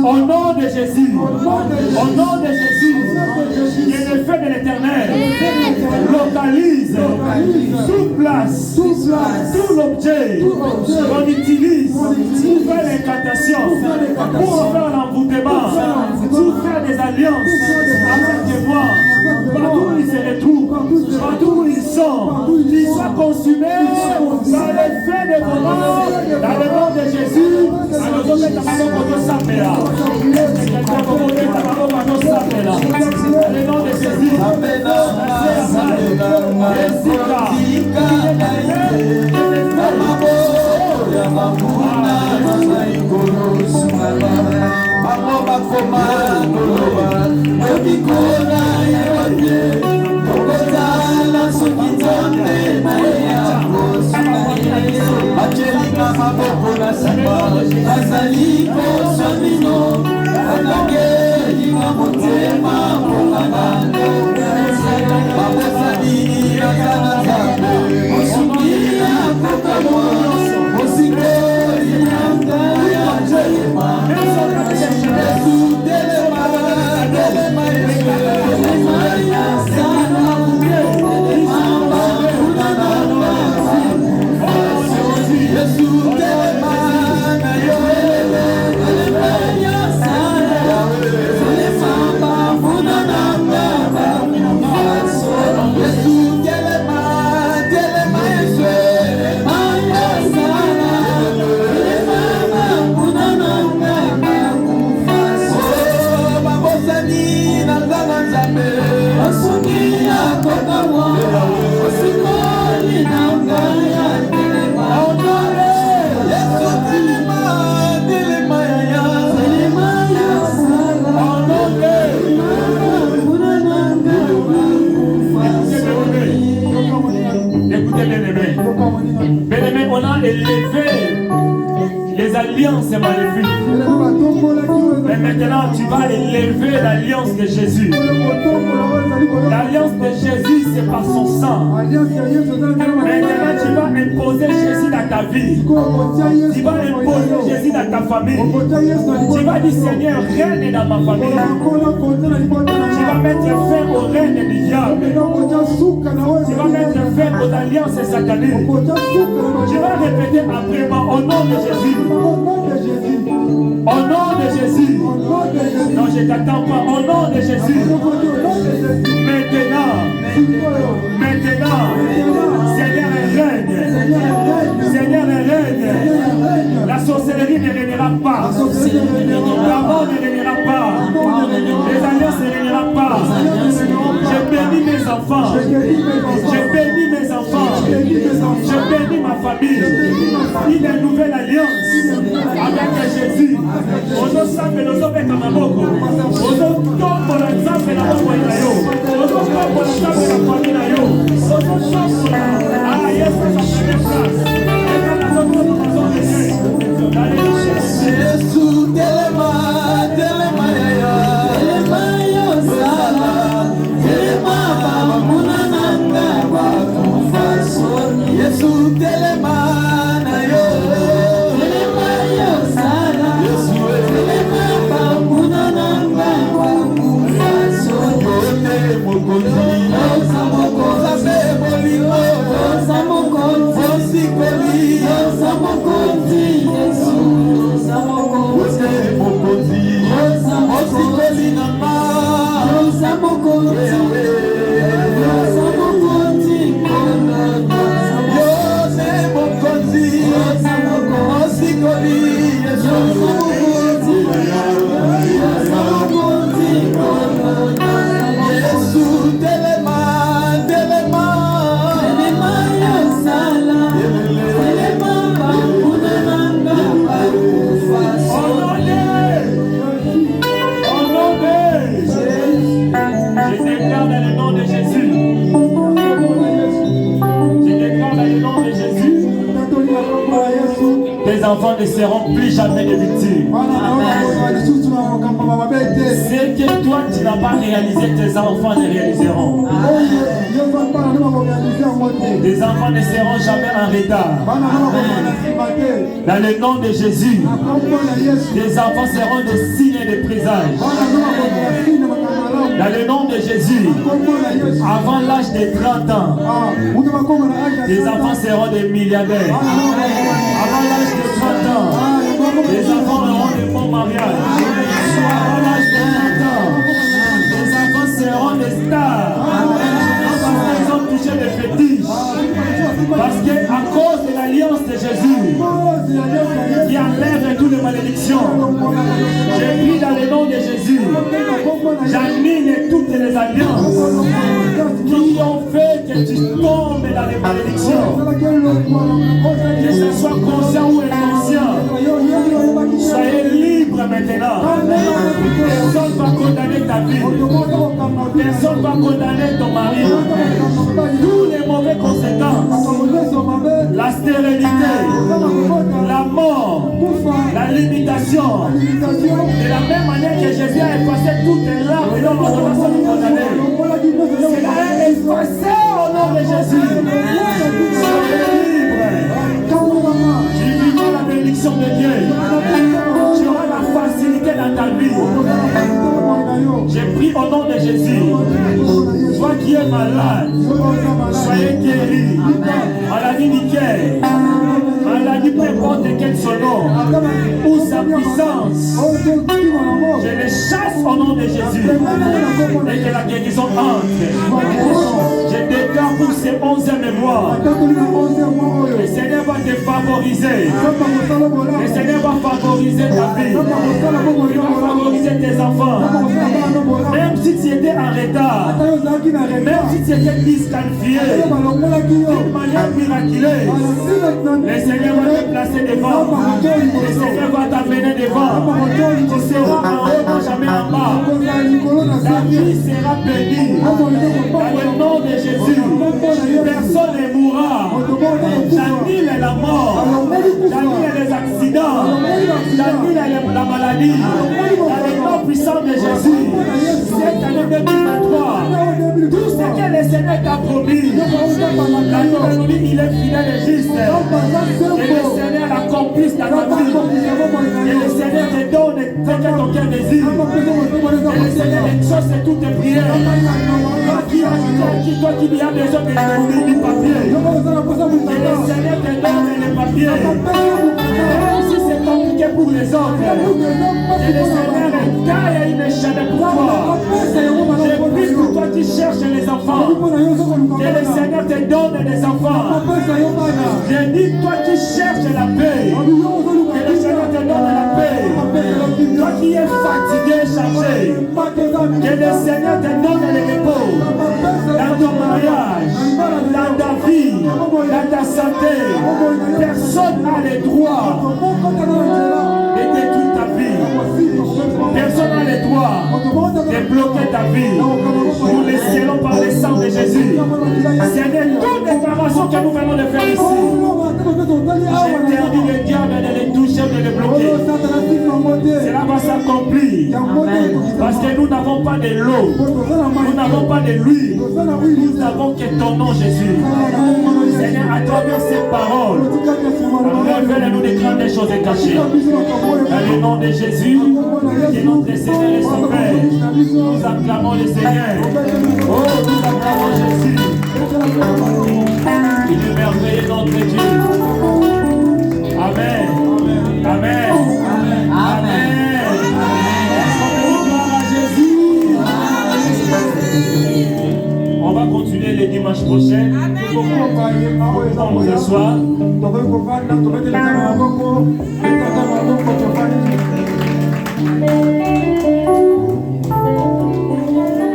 Au nom de Jésus, au nom de Jésus, et le feu de l'Éternel localise, sous place, tout l'objet qu'on utilise pour faire l'incantation, pour faire l'envoûtement, pour faire des alliances avec moi. Partout où ils se retrouvent, partout où ils sont, qu'ils soient consumés dans le feu de ton nom, dans le nom de Jésus. Dans le nom de Jésus. Bien-aimé, on a élevé les alliances maléfiques. Mais maintenant, tu vas élever l'alliance de Jésus. L'alliance de Jésus, c'est par son sang. Maintenant, tu vas imposer Jésus dans ta vie. Tu vas imposer Jésus dans ta famille. Tu vas dire, Seigneur, règne dans ma famille. Tu vas mettre fin au règne du diable. Tu vas mettre fin aux alliances sataniques. Tu vas répéter après moi, au nom de Jésus. Au nom de Jésus. Non, je ne t'attends pas. Au nom de Jésus. Maintenant, Seigneur règne. Seigneur règne. La sorcellerie ne régnera pas. La mort ne régnera pas. Les alliances ne régnera pas. Je bénis mes enfants. Je bénis mes enfants. Je bénis ma famille. Une nouvelle alliance avec Jésus. Ozo sambe lozo beka maboko. Ozo tombo la nzambe na maboko na yo. Ozo tombo la nzambe na famille na yo. Ozo tombo la Yesu sa place. Et dans la zone de maison de Dieu. Jésus telema ya. Telema yo sala. Telema baba munananga wa kufaso. Yesu telema na yo. Telema yo sala. Yesu telema baba munananga. enfants ne seront plus jamais des victimes. Ce que toi tu n'as pas réalisé, tes enfants ne réaliseront. Tes enfants ne seront jamais en retard. Dans le nom de Jésus, tes enfants seront des signes et des présages. Dans le nom de Jésus, avant l'âge de 30 ans, tes enfants seront des milliardaires. Avant l'âge de 30 ans, tes enfants auront des bons mariages. Avant l'âge de 30 ans, tes enfants seront des stars. Parce qu'ils ont touché des fétiches. Parce qu'à cause de l'alliance de Jésus, qui enlève toutes les malédictions, j'ai pris dans le nom de Jésus, j'annule toutes les alliances qui ont fait que tu tombes dans les malédictions, que ce soit conscient ou inconscient. Soyez libre maintenant. Personne ne va condamner ta vie. Personne ne va condamner ton mari. Tous les mauvais conséquences, la stérilité, la mort, la limitation, de la même manière que Jésus a effacé toutes les larmes et l'homme a nous condamner. C'est la haine effacée au nom de Jésus. Soyez libre. Tu vivras la bénédiction de Dieu. Tu auras la facilité dans ta vie. J'ai pris au nom de Jésus. Toi qui es malade, soyez guéri. Maladie du cœur, maladie peu importe quel son nom ou sa puissance, je les chasse au nom de Jésus et que la guérison entre. Je déclare pour ces 11e mois, le Seigneur va te favoriser. Le Seigneur va favoriser ta vie. Il va favoriser tes enfants. Même si tu étais en retard, même si tu étais disqualifié, d'une manière miraculeuse, le Seigneur va te placer devant. Le Seigneur va t'amener devant. Tu seras en haut, non jamais en bas. Ta vie sera bénie. Dans le nom de Jésus, personne ne mourra. J'annule la mort. J'annule les accidents. J'annule la maladie. Dans le nom puissant de Jésus, cette année 2023, tout ce que le Seigneur t'a promis, la nouvelle nous dit il est fidèle et juste. Que le Seigneur accomplisse dans ta vie. Que le Seigneur te donne ce que ton cœur désire. Que le Seigneur exauce toutes tes prières. Toi qui as besoin de papier, que le Seigneur te donne les papiers. Même si c'est compliqué pour les autres, que le Seigneur taille une échelle pour toi. Je prie pour toi qui cherches les enfants, que le Seigneur te donne des enfants. Je dis toi qui cherches la paix, que le Seigneur te donne la paix. Toi qui es fatigué, chargé, que le Seigneur te donne le repos dans ton mariage, dans ta vie, dans ta santé. Personne n'a le droit de détruire ta vie. Personne n'a le droit de bloquer ta vie. Nous les scellons par le sang de Jésus. C'est de toute déclaration que nous venons de faire ici. J'interdis le diable de les toucher, de les bloquer. Cela va s'accomplir. Parce que nous n'avons pas de l'eau. Nous n'avons pas de l'huile. Nous n'avons que ton nom, Jésus. Seigneur, à travers ces paroles, révèle-nous des grandes choses cachées. Dans le nom de Jésus, que notre Seigneur est sauveur. Nous acclamons le Seigneur. Oh, nous acclamons Jésus. Il est merveilleux notre Dieu. Amen. Amen. Amen. Gloire à Jésus. On va continuer le dimanche prochain. On vous assoit.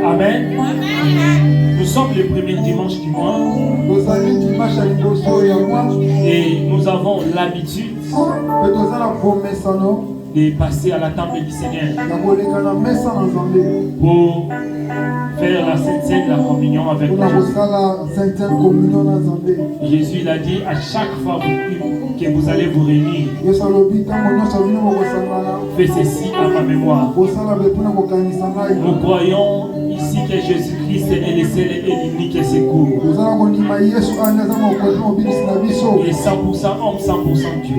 Amen. Nous sommes le premier dimanche du mois. Et nous avons l'habitude de passer à la table du Seigneur pour faire la Sainte Seine, la communion avec Jésus. Jésus l'a dit, à chaque fois que vous allez vous réunir, faites ceci à ma mémoire. Nous croyons ici que Jésus-Christ est le seul et l'unique secours. Et 100% homme, 100% Dieu.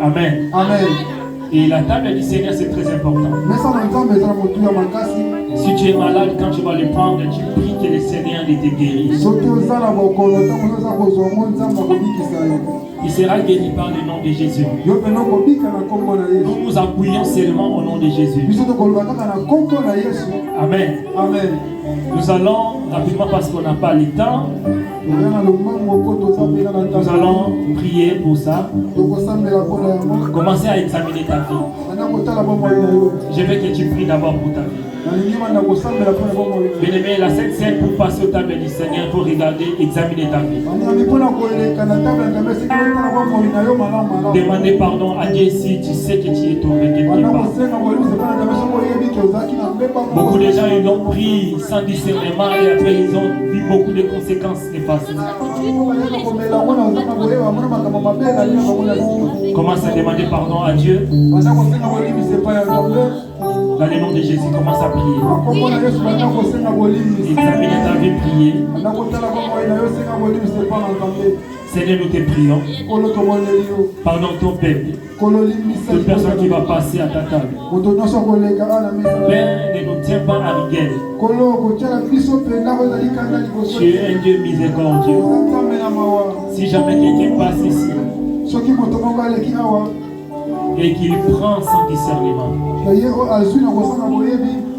Amen. Amen. Et la table du Seigneur, c'est très important. Si tu es malade, quand tu vas le prendre, tu pries que le Seigneur te guérisse. Il sera guéri par le nom de Jésus. Nous nous appuyons seulement au nom de Jésus. Amen. Amen. Nous allons rapidement, parce qu'on n'a pas le temps, nous allons prier pour ça. Commencez à examiner ta vie. Je veux que tu pries d'abord pour ta vie. Bien-aimé, la Sainte Seine, pour passer au table du Seigneur, il faut regarder, examiner ta vie. Demander pardon à Dieu si tu sais que tu es tombé quelque part. Beaucoup de gens, ils l'ont pris sans discernement et après ils ont vu beaucoup de conséquences néfastes. Commence à demander pardon à Dieu. Dans le nom de Jésus, commence à prier. Examine ta vie, prier. Seigneur, nous te prions. Pardonne ton peuple. Toute personne qui va passer à ta table. Père, ne nous tiens pas à rigueur. Tu es un Dieu miséricordieux. Si jamais quelqu'un passe ici et qu'il prend sans discernement,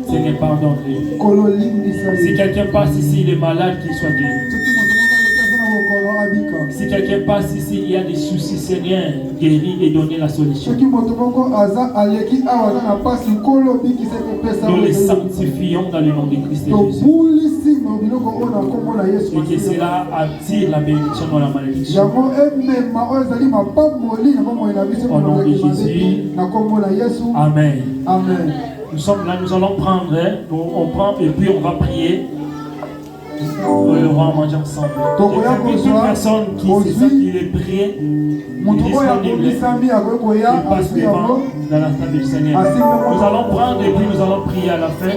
Seigneur, pardonne-lui. Si quelqu'un passe ici, il est malade, qu'il soit guéri. Si quelqu'un passe ici, il y a des soucis, Seigneur, guéris et donner la solution. Nous les sanctifions dans le nom de Christ Jésus. Et que cela attire la bénédiction dans la malédiction. Au nom de Jésus. Amen. Amen. Nous sommes là, nous allons prendre, on prend et puis on va prier. On va manger ensemble. Toute personne qui sait ça, qui est prêt, il passe devant dans la table du Seigneur. Nous allons prendre et puis nous allons prier à la fin.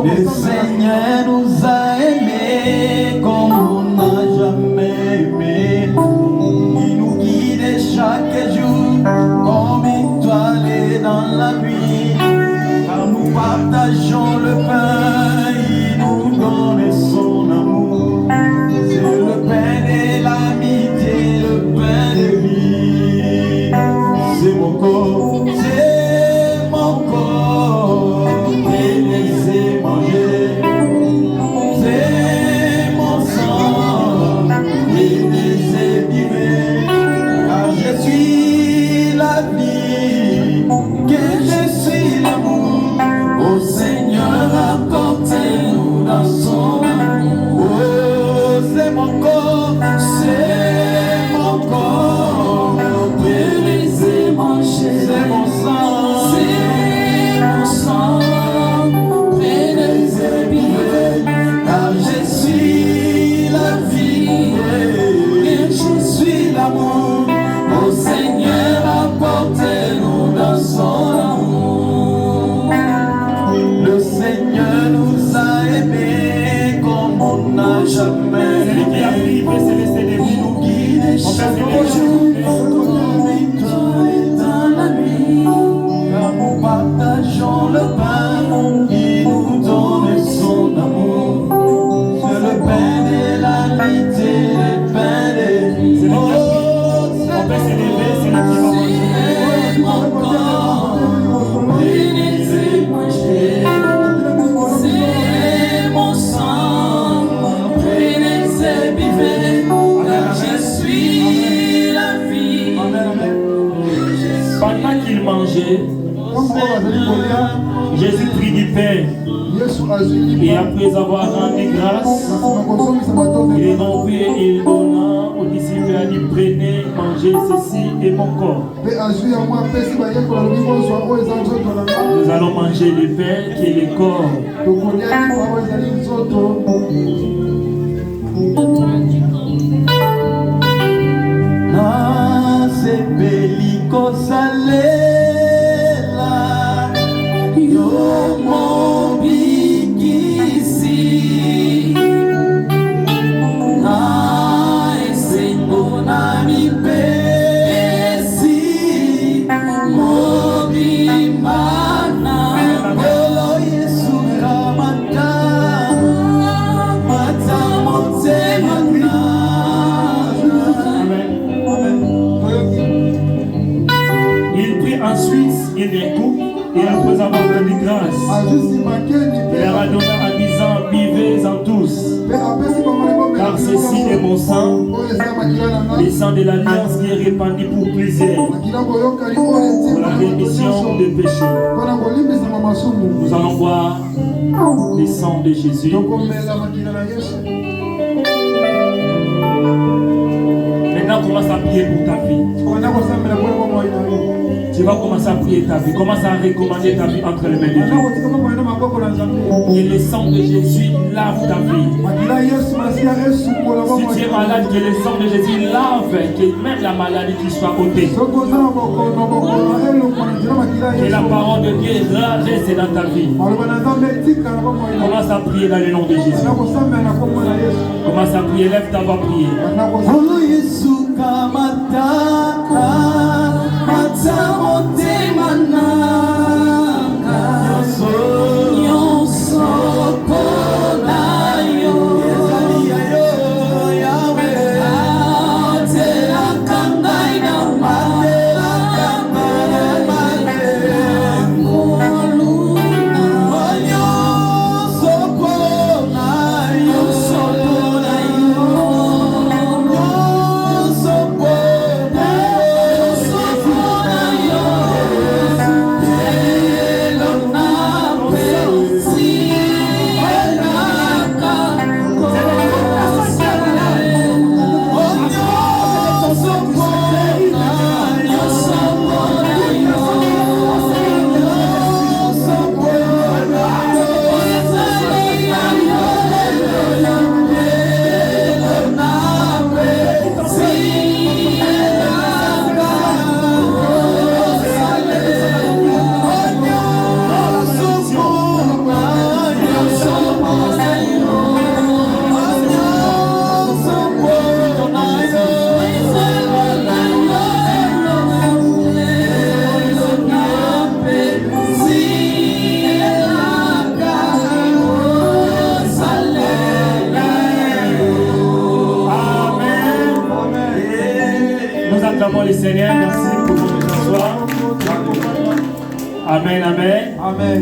Le Seigneur nous a aimés comme on n'a jamais aimé. Il nous guide chaque jour comme étoile dans la nuit. Quand nous partageons le pain, il nous donne son amour. C'est le pain de l'amitié, le pain de vie. C'est mon corps, c'est mon corps. Et laissez manger. C'est mon sang, et laissez vivre. Car je suis la vie, que je suis l'amour. Au Seigneur, apportez-nous dans son amour. Oh, c'est mon corps, c'est mon corps. Laissez manger. C'est mon sang, laissez vivre. Car je suis la vie, et je suis l'amour. Au Seigneur, apportez-nous dans son amour. Le Seigneur nous a aimés comme on n'a jamais aimé. Il nous guide chaque jour comme étoile dans la nuit. Quand nous partageons le pain, il nous donne son amour. C'est le pain de l'amitié, le pain de vie. Oh, c'est mon corps, laissez manger. C'est mon sang, laissez vivre. Car je suis la vie. Pendant qu'il mangeait, Jésus prit du pain. Et après avoir rendu grâce, il rompit et il donna aux disciples il a dit prenez, mangez, ceci est mon corps. Nous allons manger le pain qui est le corps. Et après avoir rendu grâce, il leur a donné en disant buvez-en tous, car ceci est mon sang, le sang de l'alliance qui est répandu pour plusieurs, pour la rémission des péchés. Nous allons boire le sang de Jésus. Maintenant, commence à prier pour ta vie. Tu vas commencer à prier ta vie. Commence à recommander ta vie entre les mains de Dieu. Et le sang de Jésus lave ta vie. Si tu es malade, que le sang de Jésus lave, que même la maladie qui soit ôtée. Que la parole de Dieu reste dans ta vie. Commence à prier dans le nom de Jésus. Commence à prier, lève ta voix, prier. Le Seigneur, merci pour votre soir. Amen, amen. Amen.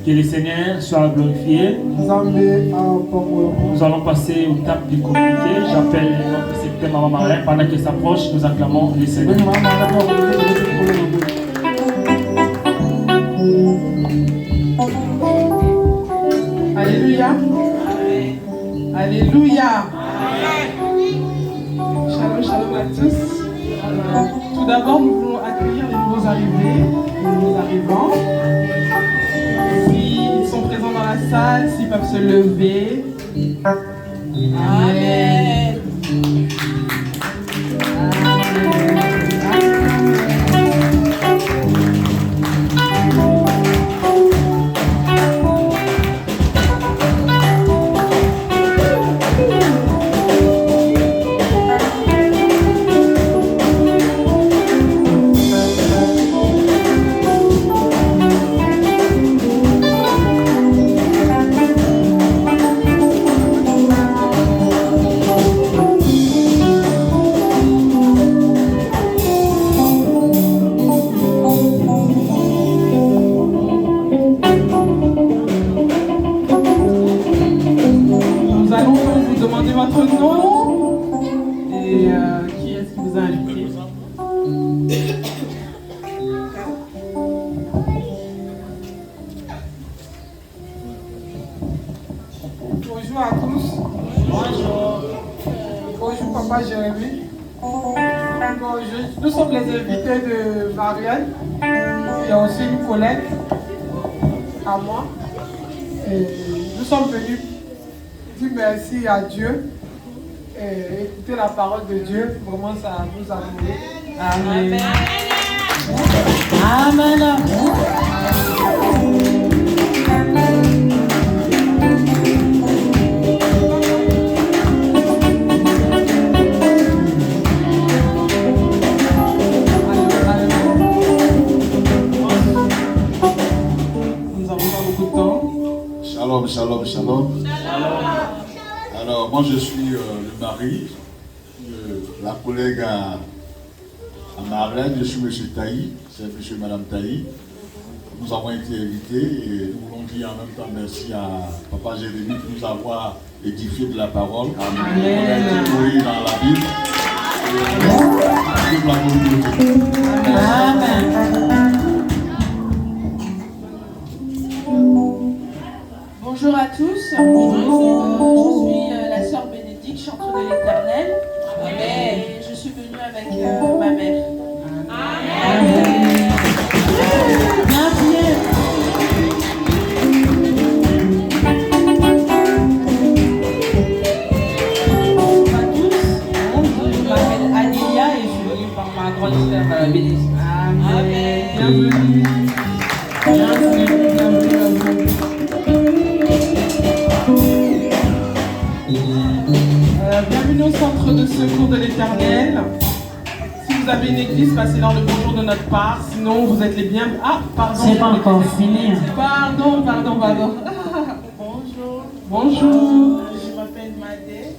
Que le Seigneur soit glorifié. Nous allons passer au table du communiqué. J'appelle notre secrétaire Maman Marin. Pendant qu'elle s'approche, nous acclamons le Seigneur. Alléluia. Alléluia. Shalom, shalom à tous. Tout d'abord, nous voulons accueillir les nouveaux arrivés, les nouveaux arrivants. S'ils sont présents dans la salle, s'ils peuvent se lever. Amen. Nous sommes les invités de Marianne. Il y a aussi une collègue à moi. Et nous sommes venus dire merci à Dieu et écouter la parole de Dieu. Vraiment, ça nous a nourris. Amen. Amen. Shalom, shalom, shalom. Alors, moi je suis le mari de la collègue à Marlène, je suis M. Taï, c'est M. et Mme Taï. Nous avons été invités et nous voulons dire en même temps merci à Papa Jérémie de nous avoir édifié de la parole. Amen. On a été nourris dans la Bible. Amen. Bonjour à tous, je suis la sœur Bénédicte, chanteuse de l'Éternel, et je suis venue avec ma mère. Amen. Bonjour à tous, je m'appelle Anélia et je suis venue par ma grande sœur Bénédicte. Amen. Bienvenue. Bienvenue au centre de secours de l'Éternel. Si vous avez une église, passez-leur le bonjour de notre part. Sinon, vous êtes les bienvenus. Ah, pardon. C'est pas encore fini. Pardon. Bonjour. Je m'appelle Madé.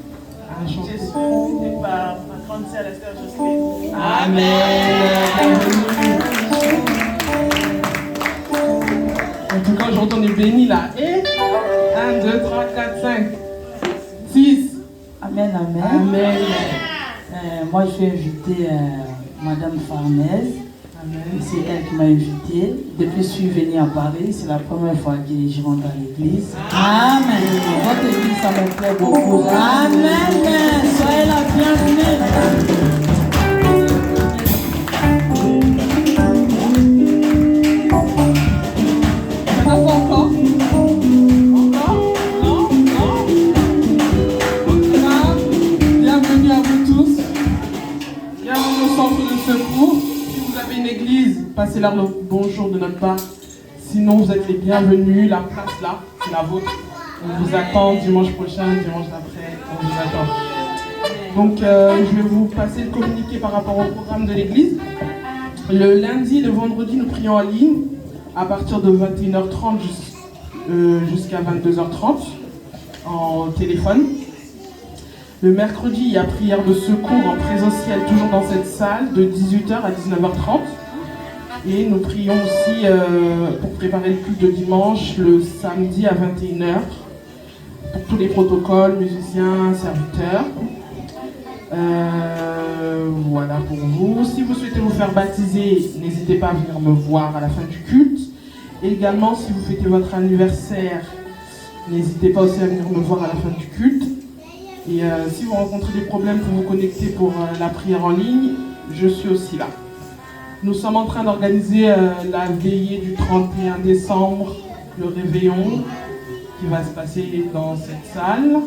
Je suis Enchantée. invitée par ma grande sœur, la sœur Jocelyne. Amen. En tout cas, aujourd'hui, on est bénis là. Et 1, 2, 3, 4, 5, 6. Amen, amen. Amen. Moi, je suis invitée Madame Farnèse. Amen. C'est elle qui m'a invitée. Depuis que je suis venue à Paris, c'est la première fois que je rentre à l'église. Amen. Votre église, ça me plaît beaucoup. Amen. Soyez la bienvenue. Bienvenue à vous tous. Bienvenue au centre de secours. Si vous avez une église, passez-leur le bonjour de notre part. Sinon, vous êtes les bienvenus. La place là, c'est la vôtre. On vous attend dimanche prochain, dimanche d'après. On vous attend. Donc, je vais vous passer le communiqué par rapport au programme de l'église. Le lundi et le vendredi, nous prions en ligne à partir de 21h30 jusqu'à 22h30 en téléphone. Le mercredi, il y a prière de secours en présentiel, toujours dans cette salle, de 18h à 19h30. Et nous prions aussi pour préparer le culte de dimanche, le samedi à 21h, pour tous les protocoles, musiciens, serviteurs. Voilà pour vous. Si vous souhaitez vous faire baptiser, n'hésitez pas à venir me voir à la fin du culte. Et également, si vous fêtez votre anniversaire, n'hésitez pas aussi à venir me voir à la fin du culte. Et si vous rencontrez des problèmes pour vous connecter pour la prière en ligne, je suis aussi là. Nous sommes en train d'organiser la veillée du 31 décembre, le réveillon, qui va se passer dans cette salle.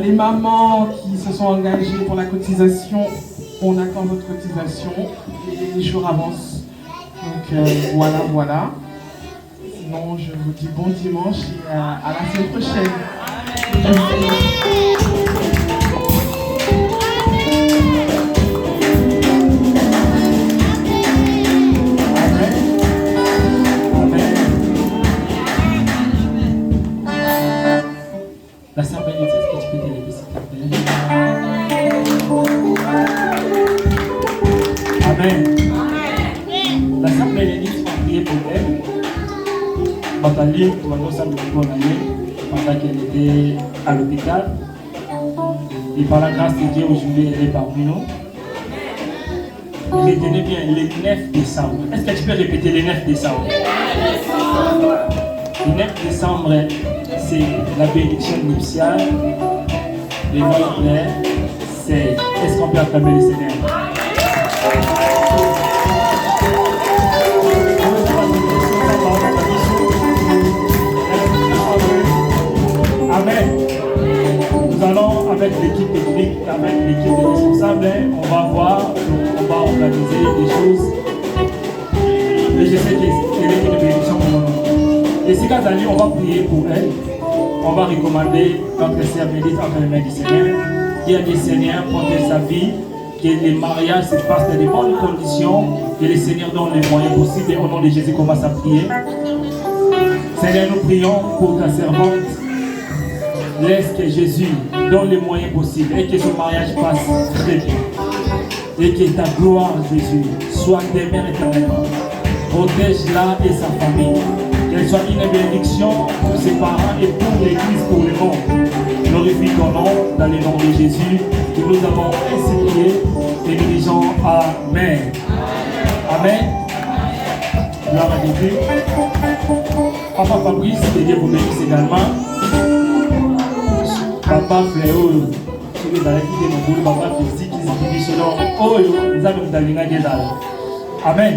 Les mamans qui se sont engagées pour la cotisation, on attend votre cotisation et les jours avancent. Donc voilà. Sinon, je vous dis bon dimanche et à la semaine prochaine. La sœur Bénédicte, est-ce que tu peux t'élever s'il te plaît? Amen. La sœur Bénédicte, on va prier pour elle. Batalie, on va nous saluer pour l'année pendant qu'elle était à l'hôpital. Et par la grâce de Dieu, aujourd'hui, elle est parmi nous. Retenez bien, le 9 décembre. Est-ce que tu peux répéter le 9 décembre? Le 9 décembre, c'est la bénédiction nuptiale, les noces claires, 16. Est-ce qu'on peut acclamer le Seigneur? Amen. Nous allons avec l'équipe technique, avec l'équipe des responsables, on va voir, on va organiser des choses. Et je sais qu'elle est une bénédiction pour nous. Et si Kazali, on va prier pour elle. On va recommander notre sœur Bénédicte entre les mains du Seigneur. Qui a des seigneurs protège sa vie, que les mariages se passent dans de bonnes conditions, que le Seigneur donne les moyens possibles. Et au nom de Jésus, commence à prier. Seigneur, nous prions pour ta servante. Laisse que Jésus donne les moyens possibles et que son mariage passe très bien. Et que ta gloire, Jésus, soit demeure éternellement. Protège-la et sa famille. Qu'elle soit une bénédiction pour ses parents et pour l'Église, pour le monde. Glorifie ton nom dans le nom de Jésus que nous avons ainsi prié et nous disons Amen. Amen. Gloire à Jésus. Papa Fabrice, que Dieu vous bénisse également. Papa Fléau, si vous avez quitté mon boulot, papa physique, qui se dit selon nous avons d'aligner Amen.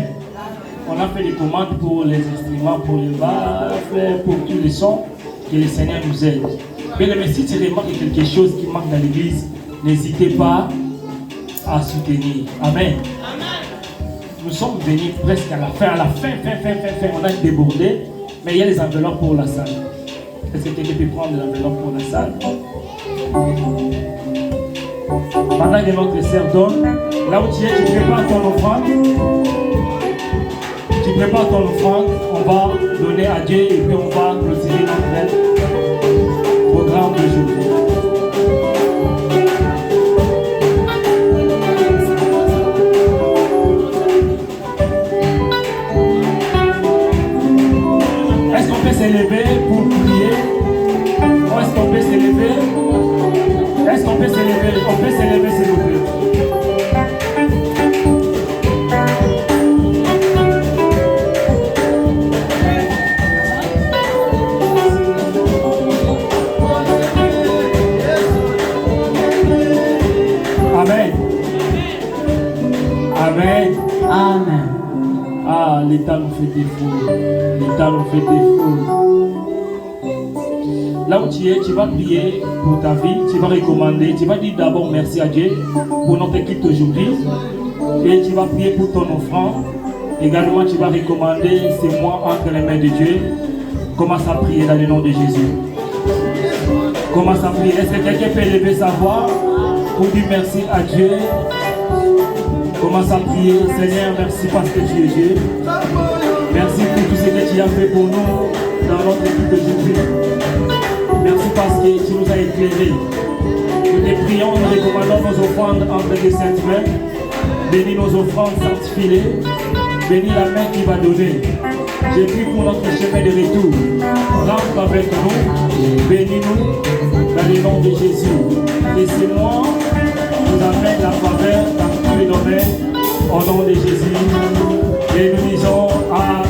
On a fait des commandes pour les instruments, pour les baffles, pour tous les sons. Que le Seigneur nous aide. Mais si tu remarques quelque chose qui manque dans l'église, n'hésitez pas à soutenir. Amen. Nous sommes venus presque à la fin. À la fin, on a débordé. Mais il y a les enveloppes pour la salle. Est-ce que quelqu'un peut prendre les enveloppes pour la salle? Pendant que notre sœur donne, là où tu es, tu prépares ton offrande. Tu prépares ton offrande, on va donner à Dieu et puis on va clôturer notre programme d'aujourd'hui. Est-ce qu'on peut s'élever pour prier? Ou est-ce qu'on peut s'élever? Est-ce qu'on peut s'élever? On peut s'élever s'il vous plaît. Amen. Amen. Ah, l'État nous fait défaut. L'État nous fait défaut. Là où tu es, tu vas prier pour ta vie, tu vas recommander, tu vas dire d'abord merci à Dieu pour notre équipe d'aujourd'hui. Et tu vas prier pour ton offrande. Également, tu vas recommander ces mois entre les mains de Dieu. Commence à prier dans le nom de Jésus. Commence à prier. Est-ce que quelqu'un peut lever sa voix pour dire merci à Dieu? Commence à prier. Seigneur, merci parce que tu es Dieu. Merci pour tout ce que tu as fait pour nous dans notre équipe d'aujourd'hui. Merci parce que tu nous as éclairés. Nous te prions, nous recommandons nos offrandes entre les saintes mains. Bénis nos offrandes, sanctifie-les. Bénis la main qui va donner. Je prie pour notre chemin de retour. Rentre avec nous. Bénis-nous dans le nom de Jésus. Laissez-moi nous amène la faveur dans tous les domaines. Au nom de Jésus. Et nous disons Amen.